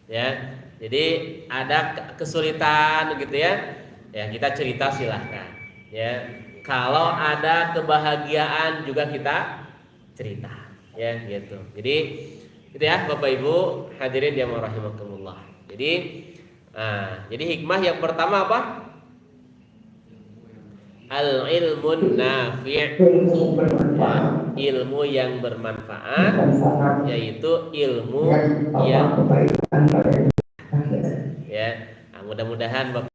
Ya. Jadi ada kesulitan gitu ya. Ya, kita cerita silahkan. Ya. Kalau ada kebahagiaan juga kita cerita. Ya, gitu. Jadi gitu ya Bapak Ibu hadirin yang rahimakumullah. Jadi hikmah yang pertama apa? Al-ilmun nafi', ilmu yang bermanfaat, yaitu ilmu yang ya. Nah, mudah-mudahan Bapak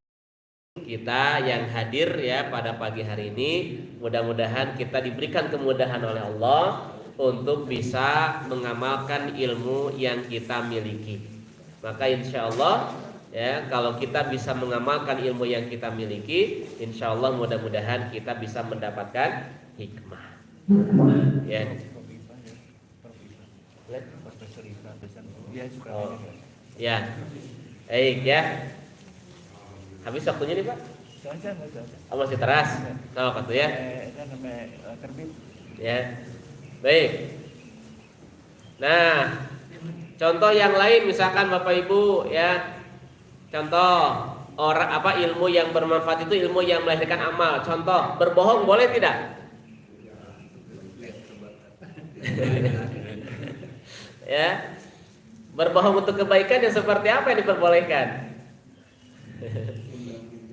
kita yang hadir ya pada pagi hari ini, mudah-mudahan kita diberikan kemudahan oleh Allah untuk bisa mengamalkan ilmu yang kita miliki. Maka insya Allah ya, kalau kita bisa mengamalkan ilmu yang kita miliki, insya Allah mudah-mudahan kita bisa mendapatkan hikmah. Ya. Ya. Baik ya. Habis waktunya nih Pak? Oh, masih teras. Nah, waktu ya. Ya. Baik. Nah, Contoh yang lain misalkan Bapak Ibu ya. Contoh ilmu yang bermanfaat itu ilmu yang melahirkan amal. Contoh, berbohong boleh tidak? Ya. Berbohong untuk kebaikan yang seperti apa yang diperbolehkan?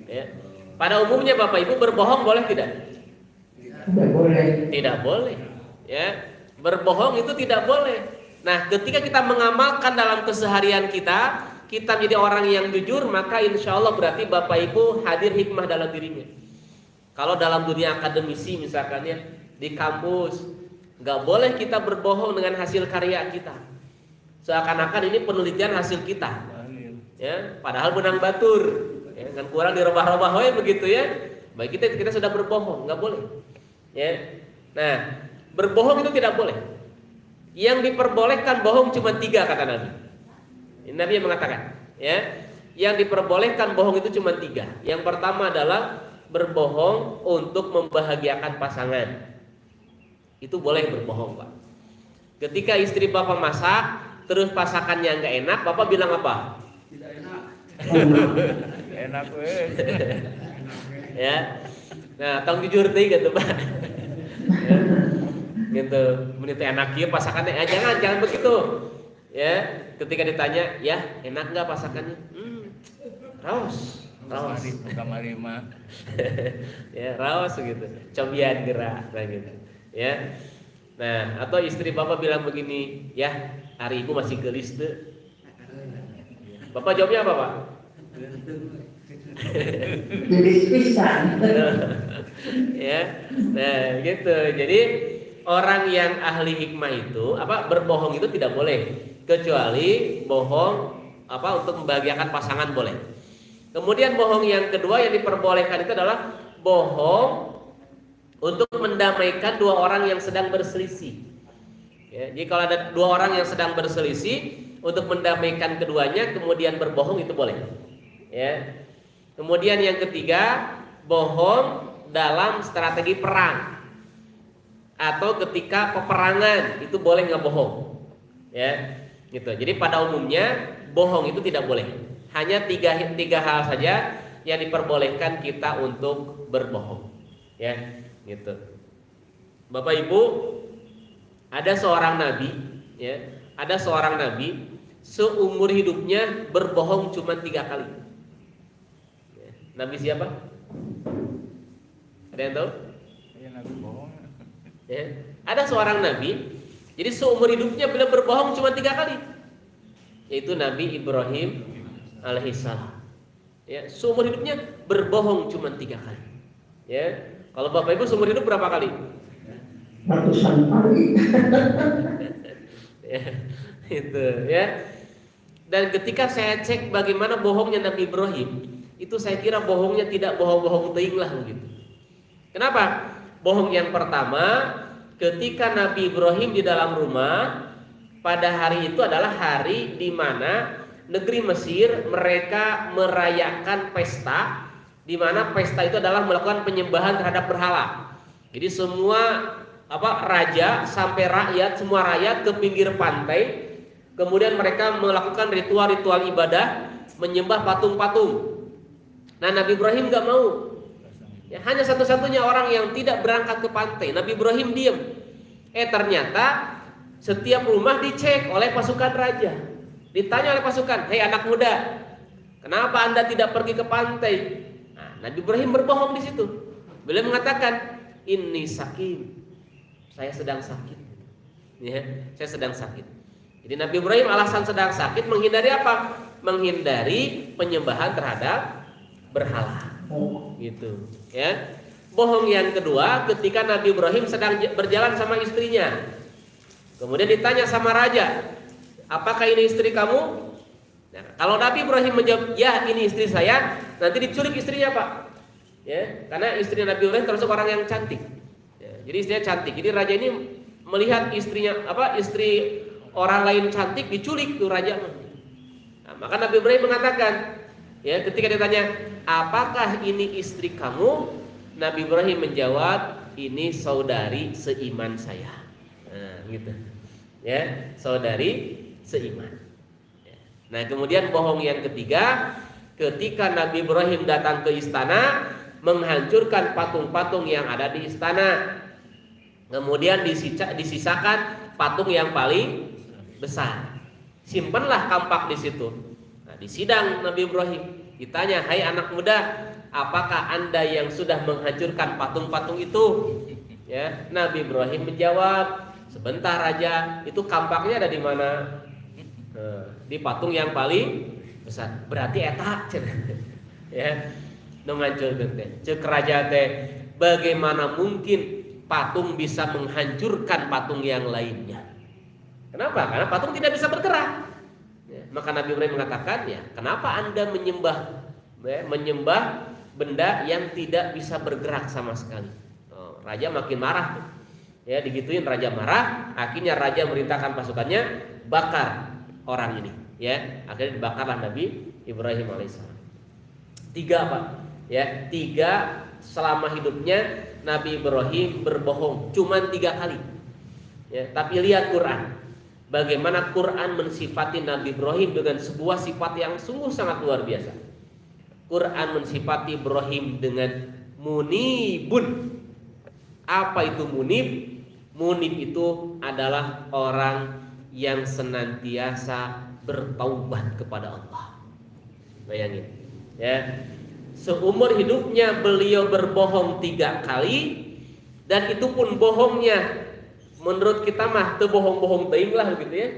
Ya. Pada umumnya Bapak Ibu berbohong boleh tidak? Tidak boleh. Tidak boleh. Ya. Berbohong itu tidak boleh. Nah, ketika kita mengamalkan dalam keseharian kita menjadi orang yang jujur, maka insya Allah berarti Bapak Ibu hadir hikmah dalam dirinya. Kalau dalam dunia akademisi misalkan ya, di kampus, nggak boleh kita berbohong dengan hasil karya kita. Seakan-akan ini penelitian hasil kita. Ya, padahal benang batur, ya, kan kurang dirobah-robah begitu ya. Baik kita sudah berbohong, nggak boleh. Ya. Nah, berbohong itu tidak boleh. Yang diperbolehkan bohong cuma 3 kata Nabi. Nabi yang mengatakan, ya, yang diperbolehkan bohong itu cuma 3. Yang pertama adalah berbohong untuk membahagiakan pasangan. Itu boleh berbohong, Pak. Ketika istri Bapak masak, terus pasakannya nggak enak, Bapak bilang apa? Tidak enak. Enak Ya. Nah, tong jujur deh gitu, Pak. Ya. Gitu. Menit enak ya pasakannya. Jangan begitu. Ya, ketika ditanya, "Ya, enak nggak pasakannya?" Raos. Kamari mah. Ya, raos gitu. Cobian gerak gitu. Ya. Nah, atau istri Bapak bilang begini, "Ya, hari Ibu masih gelis tuh." Bapak jawabnya apa, Pak? Gelis pisan. Ya. Nah, gitu. Jadi orang yang ahli hikmah itu berbohong itu tidak boleh, kecuali bohong untuk membahagiakan pasangan boleh. Kemudian bohong yang kedua yang diperbolehkan itu adalah bohong untuk mendamaikan 2 orang yang sedang berselisih. Ya, jadi kalau ada 2 orang yang sedang berselisih, untuk mendamaikan keduanya kemudian berbohong itu boleh. Ya. Kemudian yang ketiga, bohong dalam strategi perang atau ketika peperangan itu boleh nggak bohong. Ya, gitu. Jadi pada umumnya bohong itu tidak boleh. Hanya tiga hal saja yang diperbolehkan kita untuk berbohong. Ya, gitu. Bapak Ibu, ada seorang nabi, ya, ada seorang nabi seumur hidupnya berbohong cuma 3 kali. Ya, nabi siapa? Ada yang tahu? Ya, nabi bohong. Ya, ada seorang nabi, jadi seumur hidupnya beliau berbohong cuma 3 kali, yaitu Nabi Ibrahim alaihissalam. Ya, seumur hidupnya berbohong cuma 3 kali. Ya, kalau Bapak Ibu seumur hidup berapa kali? Ratusan kali. Ya, itu ya. Dan ketika saya cek bagaimana bohongnya Nabi Ibrahim, itu saya kira bohongnya tidak bohong-bohong teuing lah begitu. Kenapa? Bohong yang pertama, ketika Nabi Ibrahim di dalam rumah, pada hari itu adalah hari di mana negeri Mesir mereka merayakan pesta, di mana pesta itu adalah melakukan penyembahan terhadap berhala. Jadi semua raja sampai rakyat, semua rakyat ke pinggir pantai, kemudian mereka melakukan ritual-ritual ibadah, menyembah patung-patung. Nah, Nabi Ibrahim nggak mau. Ya, hanya satu-satunya orang yang tidak berangkat ke pantai. Nabi Ibrahim diam. Ternyata setiap rumah dicek oleh pasukan raja. Ditanya oleh pasukan, "Hei anak muda, kenapa Anda tidak pergi ke pantai?" Nah, Nabi Ibrahim berbohong di situ. Beliau mengatakan, "Inni sakim." Saya sedang sakit. Ya, saya sedang sakit. Jadi Nabi Ibrahim alasan sedang sakit menghindari apa? Menghindari penyembahan terhadap berhala. Gitu, ya. Bohong yang kedua, ketika Nabi Ibrahim sedang berjalan sama istrinya. Kemudian ditanya sama raja, "Apakah ini istri kamu?" Nah, kalau Nabi Ibrahim menjawab, "Ya, ini istri saya," nanti diculik istrinya, Pak. Ya, karena istri Nabi Ibrahim termasuk orang yang cantik. Ya, jadi istrinya cantik. Jadi raja ini melihat istrinya istri orang lain cantik diculik tuh raja. Nah, maka Nabi Ibrahim mengatakan, ya, ketika ditanya, "Apakah ini istri kamu?" Nabi Ibrahim menjawab, "Ini saudari seiman saya." Nah, gitu. Ya, saudari seiman. Nah, kemudian bohong yang ketiga, ketika Nabi Ibrahim datang ke istana, menghancurkan patung-patung yang ada di istana. Kemudian disisakan patung yang paling besar. Simpanlah kampak di situ. Nah, di sidang Nabi Ibrahim ditanya, "Hai anak muda, apakah Anda yang sudah menghancurkan patung-patung itu?" Ya, Nabi Ibrahim menjawab, "Sebentar raja, itu kampaknya ada di mana?" Di patung yang paling besar. Berarti eta ya, menghancurkan teh. Ceuk raja teh, bagaimana mungkin patung bisa menghancurkan patung yang lainnya? Kenapa? Karena patung tidak bisa bergerak. Ya, maka Nabi Ibrahim mengatakan, ya, kenapa Anda menyembah benda yang tidak bisa bergerak sama sekali? Raja makin marah tuh. Ya, digituin raja marah, akhirnya raja merintahkan pasukannya bakar orang ini. Ya, akhirnya dibakarlah Nabi Ibrahim alaihissalam. 3 Pak. Ya, 3 selama hidupnya Nabi Ibrahim berbohong cuma 3 kali. Ya, tapi lihat Quran. Bagaimana Quran mensifati Nabi Ibrahim dengan sebuah sifat yang sungguh sangat luar biasa. Quran mensifati Ibrahim dengan munibun. Apa itu munib? Munib itu adalah orang yang senantiasa bertaubat kepada Allah. Bayangin, ya. Seumur hidupnya beliau berbohong 3 kali, dan itu pun bohongnya menurut kita mah teu bohong-bohong teuing lah gitu ya.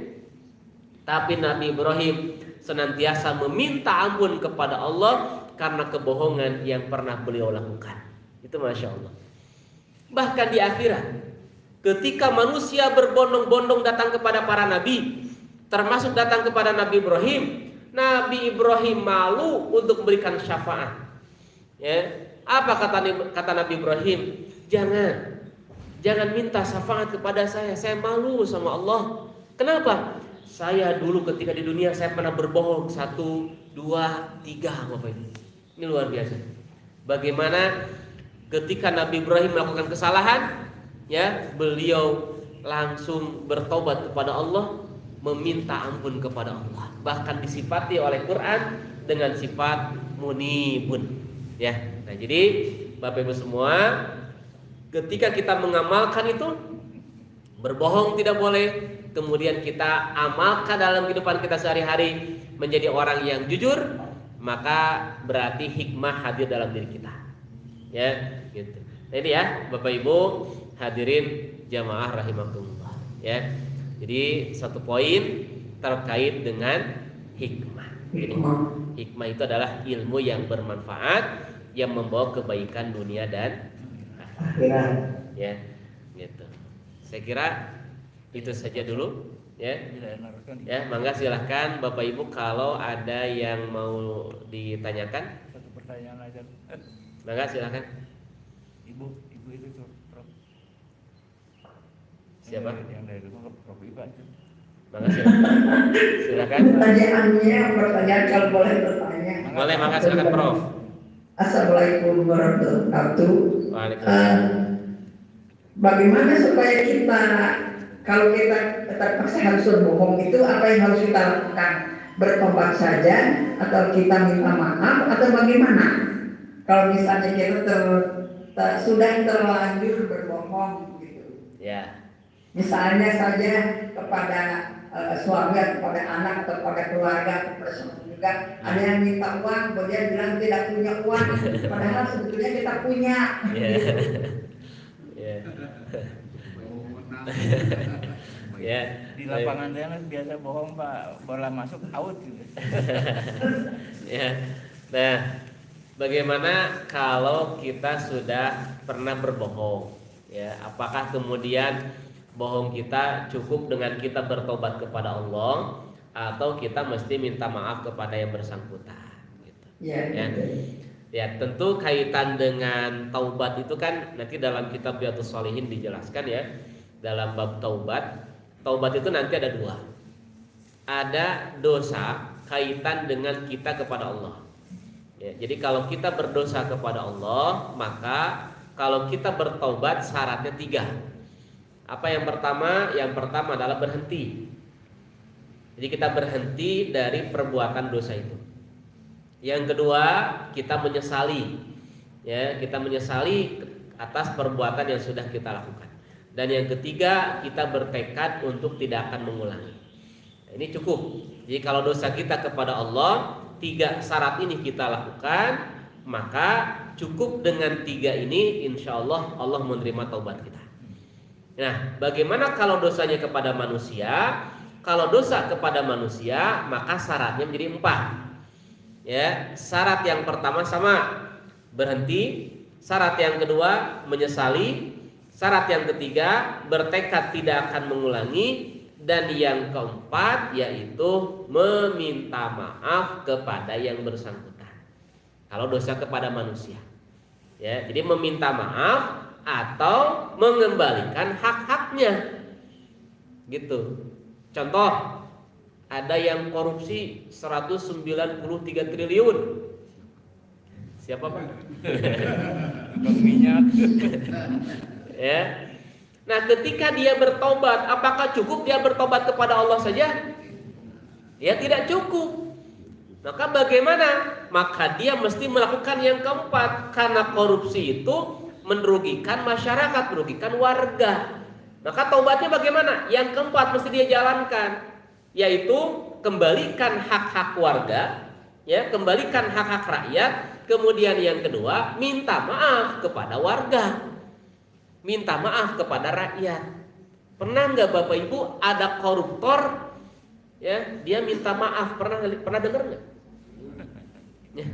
Tapi Nabi Ibrahim senantiasa meminta ampun kepada Allah karena kebohongan yang pernah beliau lakukan. Itu Masya Allah. Bahkan di akhirat, ketika manusia berbondong-bondong datang kepada para nabi, termasuk datang kepada Nabi Nabi Ibrahim malu untuk memberikan syafaat. Ya, apa kata Nabi Ibrahim? Jangan minta syafaat kepada saya malu sama Allah. Kenapa? Saya dulu ketika di dunia saya pernah berbohong 1, 2, 3 Bapak Ibu. Ini luar biasa. Bagaimana ketika Nabi Ibrahim melakukan kesalahan, ya, beliau langsung bertobat kepada Allah, meminta ampun kepada Allah. Bahkan disifati oleh Quran dengan sifat munibun. Ya. Nah, jadi Bapak Ibu semua, ketika kita mengamalkan itu, berbohong tidak boleh, kemudian kita amalkan dalam kehidupan kita sehari-hari menjadi orang yang jujur, maka berarti hikmah hadir dalam diri kita. Ya, gitu. Nah, ini ya Bapak Ibu hadirin jamaah rahimakumullah, ya. Jadi satu poin terkait dengan hikmah. Jadi, hikmah itu adalah ilmu yang bermanfaat yang membawa kebaikan dunia dan akhirat. Ya, gitu. Saya kira itu saja dulu, ya. Ya, mangga silahkan Bapak Ibu kalau ada yang mau ditanyakan. Satu pertanyaan aja. Mangga silahkan. Ibu itu Prof. Siapa? Yang dari rumah Prof Iba aja. Mangga silakan. Pertanyaan kalau boleh bertanya. Boleh, mangga silakan Prof. Assalamualaikum warahmatullahi wabarakatuh. Waalaikumsalam. Bagaimana supaya kita, kalau kita terpaksa harus berbohong, itu apa yang harus kita lakukan? Bertobat saja atau kita minta maaf atau bagaimana? Kalau misalnya kita sudah terlanjur berbohong gitu. Ya. Misalnya saja kepada suami, kepada anak, atau kepada keluarga, kepada semua juga ada yang minta uang, kemudian bilang tidak punya uang, padahal sebetulnya kita punya. Ya. Ya. Di lapangan saya biasa bohong Pak, bola masuk out gitu. Ya. Nah, bagaimana kalau kita sudah pernah berbohong? Ya, apakah kemudian bohong kita cukup dengan kita bertobat kepada Allah, atau kita mesti minta maaf kepada yang bersangkutan? Gitu. Ya. Ya, tentu kaitan dengan taubat itu kan nanti dalam kitab Riyadhus Shalihin dijelaskan, ya. Dalam bab taubat itu nanti ada 2. Ada dosa kaitan dengan kita kepada Allah. Ya, jadi kalau kita berdosa kepada Allah, maka kalau kita bertaubat syaratnya 3. Apa yang pertama? Yang pertama adalah berhenti. Jadi kita berhenti dari perbuatan dosa itu. Yang kedua, kita menyesali, ya, kita menyesali atas perbuatan yang sudah kita lakukan. Dan yang ketiga, kita bertekad untuk tidak akan mengulangi. Nah, ini cukup. Jadi kalau dosa kita kepada Allah, 3 syarat ini kita lakukan, maka cukup dengan 3 ini, insya Allah Allah menerima taubat kita. Nah, bagaimana kalau dosanya kepada manusia? Kalau dosa kepada manusia, maka syaratnya menjadi 4. Ya, syarat yang pertama sama, berhenti. Syarat yang kedua, menyesali. Syarat yang ketiga, bertekad tidak akan mengulangi. Dan yang keempat, yaitu meminta maaf kepada yang bersangkutan. Kalau dosa kepada manusia, ya, jadi meminta maaf atau mengembalikan hak-haknya, gitu. Contoh, ada yang korupsi 193 triliun. Siapa Pak? Minyak. Ya. Nah, ketika dia bertobat, apakah cukup dia bertobat kepada Allah saja? Ya, tidak cukup. Maka bagaimana? Maka dia mesti melakukan yang keempat, karena korupsi itu merugikan masyarakat, merugikan warga. Maka taubatnya bagaimana? Yang keempat mesti dia jalankan, yaitu kembalikan hak-hak warga, ya, kembalikan hak-hak rakyat. Kemudian yang kedua, minta maaf kepada warga, minta maaf kepada rakyat. Pernah nggak Bapak Ibu ada koruptor, ya, dia minta maaf? Pernah dengar nggak? Ya.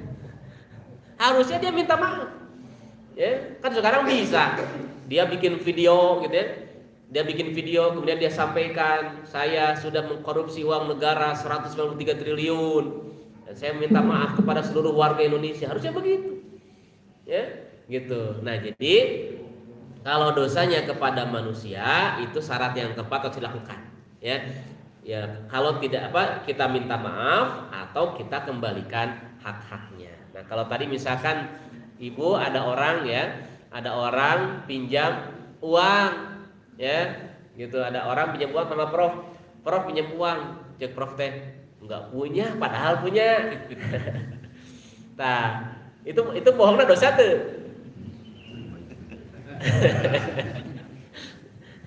Harusnya dia minta maaf, ya, kan sekarang bisa. Dia bikin video, gitu ya. Dia bikin video, kemudian dia sampaikan, saya sudah mengkorupsi uang negara 193 triliun. Dan saya minta maaf kepada seluruh warga Indonesia. Harusnya begitu, ya, gitu. Nah, jadi kalau dosanya kepada manusia, itu syarat yang keempat harus dilakukan, ya. Ya, kalau tidak kita minta maaf atau kita kembalikan hak-haknya. Nah, kalau tadi misalkan Ibu ada orang, ya, ada orang pinjam uang, ya, gitu, ada orang pinjam uang sama Prof pinjam uang, cek Prof teh nggak punya, padahal punya. Nah, itu bohongnya dosa tuh.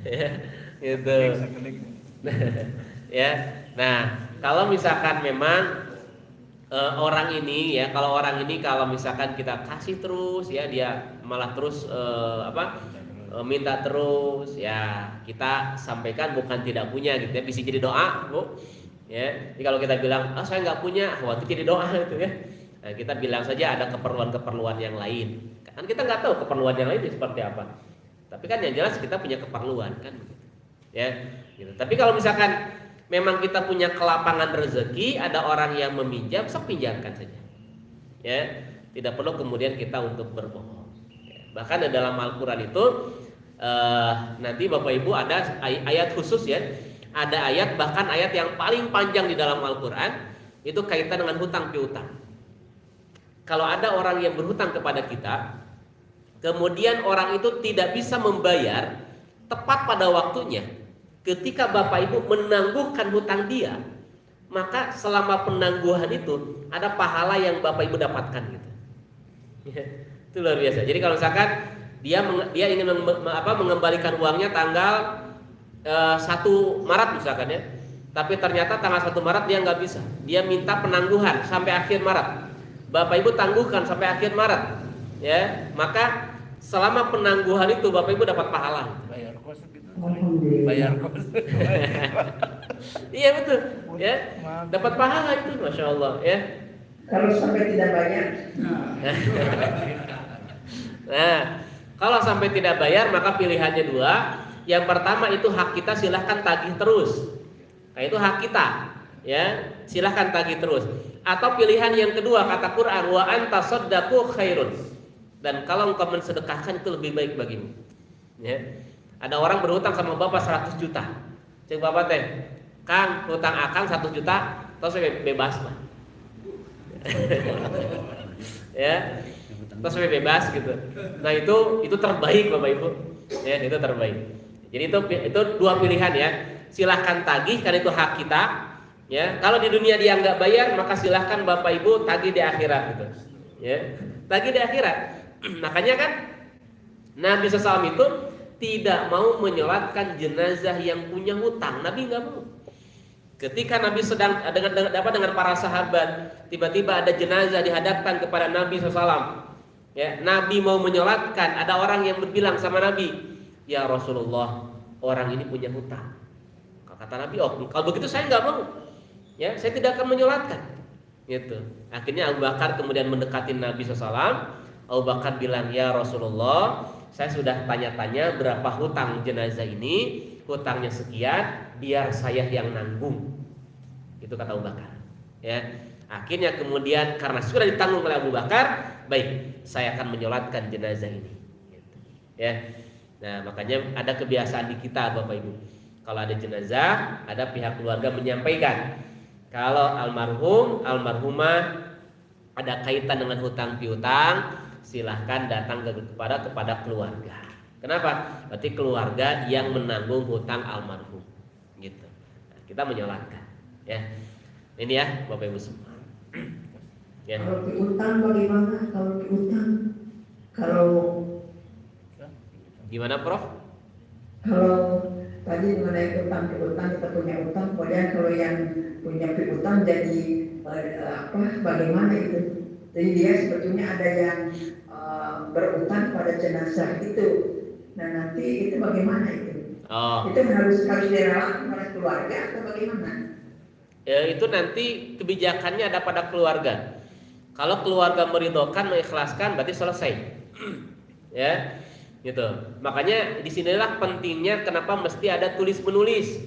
Ya, gitu. Ya, nah, kalau misalkan memang orang ini, ya, kalau misalkan kita kasih terus, ya, dia malah terus minta terus, ya, kita sampaikan bukan tidak punya, gitu ya, bisa jadi doa, Bu, ya. Jadi kalau kita bilang, saya nggak punya, waktu jadi doa, gitu ya. Nah, kita bilang saja ada keperluan-keperluan yang lain, kan kita nggak tahu keperluan yang lain seperti apa, tapi kan yang jelas kita punya keperluan, kan, ya, gitu. Tapi kalau misalkan memang kita punya kelapangan rezeki, ada orang yang meminjam, pinjamkan saja, ya, tidak perlu kemudian kita untuk berbohong. Ya, bahkan di dalam Al-Quran itu nanti Bapak Ibu ada ayat khusus, ya, ada ayat, bahkan ayat yang paling panjang di dalam Al-Quran itu kaitan dengan hutang piutang. Kalau ada orang yang berhutang kepada kita, kemudian orang itu tidak bisa membayar tepat pada waktunya, ketika Bapak Ibu menangguhkan hutang dia, maka selama penangguhan itu ada pahala yang Bapak Ibu dapatkan, gitu. Itu luar biasa. Jadi kalau misalkan dia ingin mengembalikan uangnya tanggal 1 Maret misalkan, ya, tapi ternyata tanggal 1 Maret dia nggak bisa, dia minta penangguhan sampai akhir Maret. Bapak Ibu tangguhkan sampai akhir Maret, ya, maka selama penangguhan itu Bapak Ibu dapat pahala. Bayar kos gitu. Alhamdulillah. Iya, betul, ya, dapat pahala itu, Masya Allah, ya. Kalau sampai tidak bayar, Nah, kalau sampai tidak bayar, maka pilihannya 2. Yang pertama itu hak kita, silahkan tagih terus. Nah, itu hak kita, ya, silahkan tagih terus. Atau pilihan yang kedua, kata Quran, wa anta saddaqu khairun. Dan kalau engkau mensedekahkan itu lebih baik bagimu, ya. Ada orang berhutang sama Bapak 100 juta. Cek Bapak teh, Kang, hutang Akang 1 juta, terus bebas lah. Ya, terus bebas, gitu. Nah, itu terbaik Bapak Ibu, ya, itu terbaik. Jadi itu 2 pilihan, ya. Silahkan tagih karena itu hak kita, Ya, kalau di dunia dia nggak bayar, maka silahkan Bapak Ibu tagih di akhirat gitu. Ya, tagih di akhirat. Makanya kan Nabi SAW itu tidak mau menyolatkan jenazah yang punya hutang. Nabi nggak mau. Ketika Nabi sedang dengan para sahabat, tiba-tiba ada jenazah dihadapkan kepada Nabi SAW. Ya, Nabi mau menyolatkan, ada orang yang berbilang sama Nabi, ya Rasulullah, orang ini punya hutang. Kata Nabi, oh kalau begitu saya nggak mau. Ya, saya tidak akan menyolatkan. Gitu. Akhirnya Abu Bakar kemudian mendekati Nabi SAW. Abu Bakar bilang, ya Rasulullah, saya sudah tanya-tanya berapa hutang jenazah ini, hutangnya sekian, biar saya yang nanggung. Itu kata Abu Bakar. Ya. Akhirnya kemudian karena sudah ditanggung oleh Abu Bakar, baik, saya akan menyolatkan jenazah ini. Gitu. Ya. Nah, makanya ada kebiasaan di kita Bapak Ibu. Kalau ada jenazah, ada pihak keluarga menyampaikan. Kalau almarhum, almarhumah ada kaitan dengan hutang piutang, silahkan datang kepada keluarga. Kenapa? Berarti keluarga yang menanggung hutang almarhum. Gitu. Nah, kita menyolatkan. Ya, ini ya Bapak Ibu semua. Ya. Kalau piutang bagaimana? Kalau piutang, kalau Gimana Prof? kalau tadi mengenai utang piutang, kita punya utang, kemudian kalau yang punya piutang jadi bagaimana itu? Jadi dia sebetulnya ada yang berutang pada jenazah itu. Nah nanti itu bagaimana itu? Oh. Itu harus direlakan oleh keluarga atau bagaimana? Ya, itu nanti kebijakannya ada pada keluarga. Kalau keluarga meridhokan, mengikhlaskan, berarti selesai. Ya, gitu. Makanya disinilah pentingnya kenapa mesti ada tulis menulis.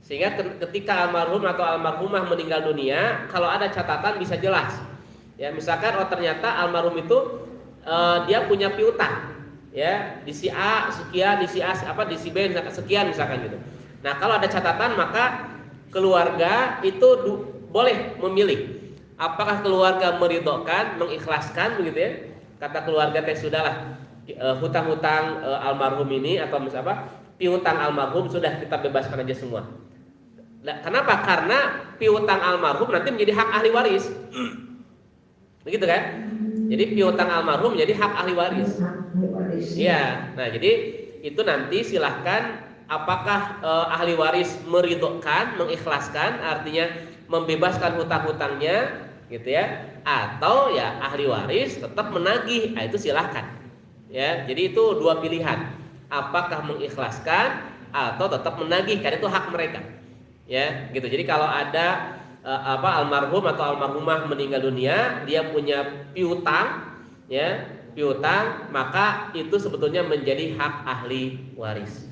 Sehingga ketika almarhum atau almarhumah meninggal dunia, kalau ada catatan bisa jelas. Ya, misalkan oh ternyata almarhum itu dia punya piutang. Ya, di si A sekian, di si A di si B sekian misalkan gitu. Nah, kalau ada catatan maka keluarga itu boleh memilih apakah keluarga meridhokan, mengikhlaskan begitu ya. Kata keluarga teh sudahlah hutang-hutang almarhum ini atau misalnya piutang almarhum sudah kita bebaskan aja semua. Nah, kenapa? Karena piutang almarhum nanti menjadi hak ahli waris. Begitu kan? Jadi piutang almarhum menjadi hak ahli waris. Iya. Nah, jadi itu nanti silahkan apakah ahli waris meridhokan, mengikhlaskan, artinya membebaskan hutang-hutangnya, gitu ya, atau ya ahli waris tetap menagih. Nah, itu silahkan. Ya, jadi itu dua pilihan. Apakah mengikhlaskan atau tetap menagih, karena itu hak mereka. Ya, gitu. Jadi kalau ada almarhum atau almarhumah meninggal dunia, dia punya piutang, ya, piutang, maka itu sebetulnya menjadi hak ahli waris.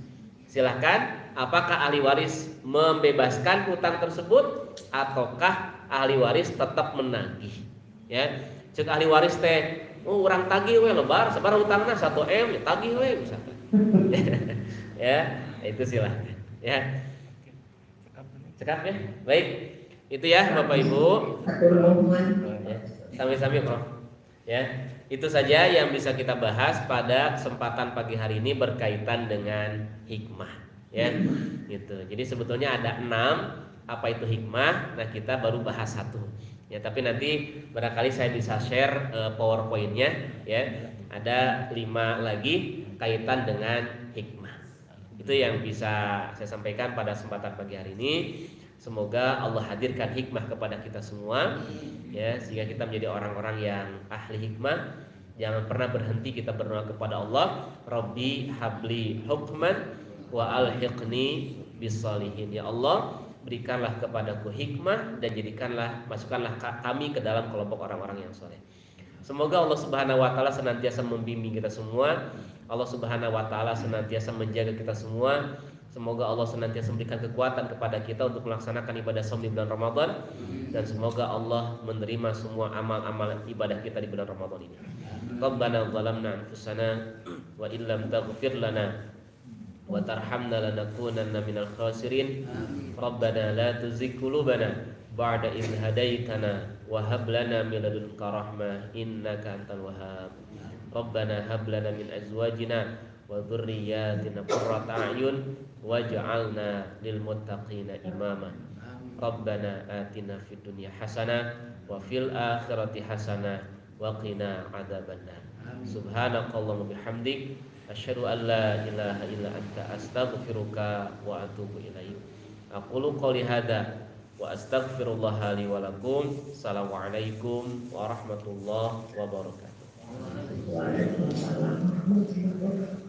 Silahkan, apakah ahli waris membebaskan hutang tersebut ataukah ahli waris tetap menagih? Ya, cek ahli waris teh, oh orang tagih we lebar, sebar hutangna 1 M, ya tagih we misalkan. Ya, itu silahkan. Ya, cekap ya, baik. Itu ya Bapak Ibu. Ya, sami-sami Prof. Ya, itu saja yang bisa kita bahas pada kesempatan pagi hari ini berkaitan dengan hikmah. Ya, gitu. Jadi sebetulnya ada 6 apa itu hikmah. Nah, kita baru bahas 1. Ya, tapi nanti barangkali saya bisa share PowerPoint-nya. Ya, ada 5 lagi kaitan dengan hikmah. Itu yang bisa saya sampaikan pada kesempatan pagi hari ini. Semoga Allah hadirkan hikmah kepada kita semua, ya, sehingga kita menjadi orang-orang yang ahli hikmah. Jangan pernah berhenti kita berdoa kepada Allah, Rabbi habli hukman wa alhiqni bisalihin. Ya Allah, berikanlah kepadaku hikmah dan masukkanlah kami ke dalam kelompok orang-orang yang soleh. Semoga Allah Subhanahu wa taala senantiasa membimbing kita semua. Allah Subhanahu wa taala senantiasa menjaga kita semua. Semoga Allah senantiasa memberikan kekuatan kepada kita untuk melaksanakan ibadah shaum di bulan Ramadan, dan semoga Allah menerima semua amal-amal ibadah kita di bulan Ramadan ini. Rabbana zalamna anfusana wa illam taghfir lana wa tarhamna lanakunanna minal khasirin. Rabbana la tuzigh qulubana ba'da idh hadaitana wa hab lana min ladunka rahmah innaka antal wahhab. Rabbana hab lana min azwajina wa dzurriyyatina qurrata a'yun waj'alna lil muttaqina imama. Rabbana atina fid dunya hasanah wa fil akhirati hasanah wa qina adzabannar. Subhanakallahumma bihamdik asyhadu an la ilaha illa anta astaghfiruka wa atubu ilaik. Aqulu qouli hadza wa astaghfirullah li wa lakum. Assalamualaikum warahmatullahi wabarakatuh. Waalaikumsalam warahmatullahi wabarakatuh.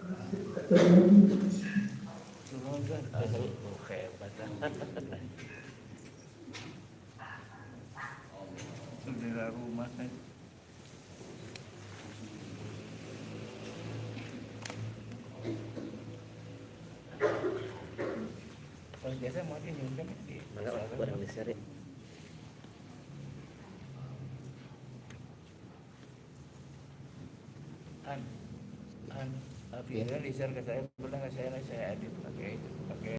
Bendera rumah kan. Kalau biasa mau dia nyumbang di Mangga barang di sini. an biasanya di share ke saya, pernah nggak saya edit pakai itu pakai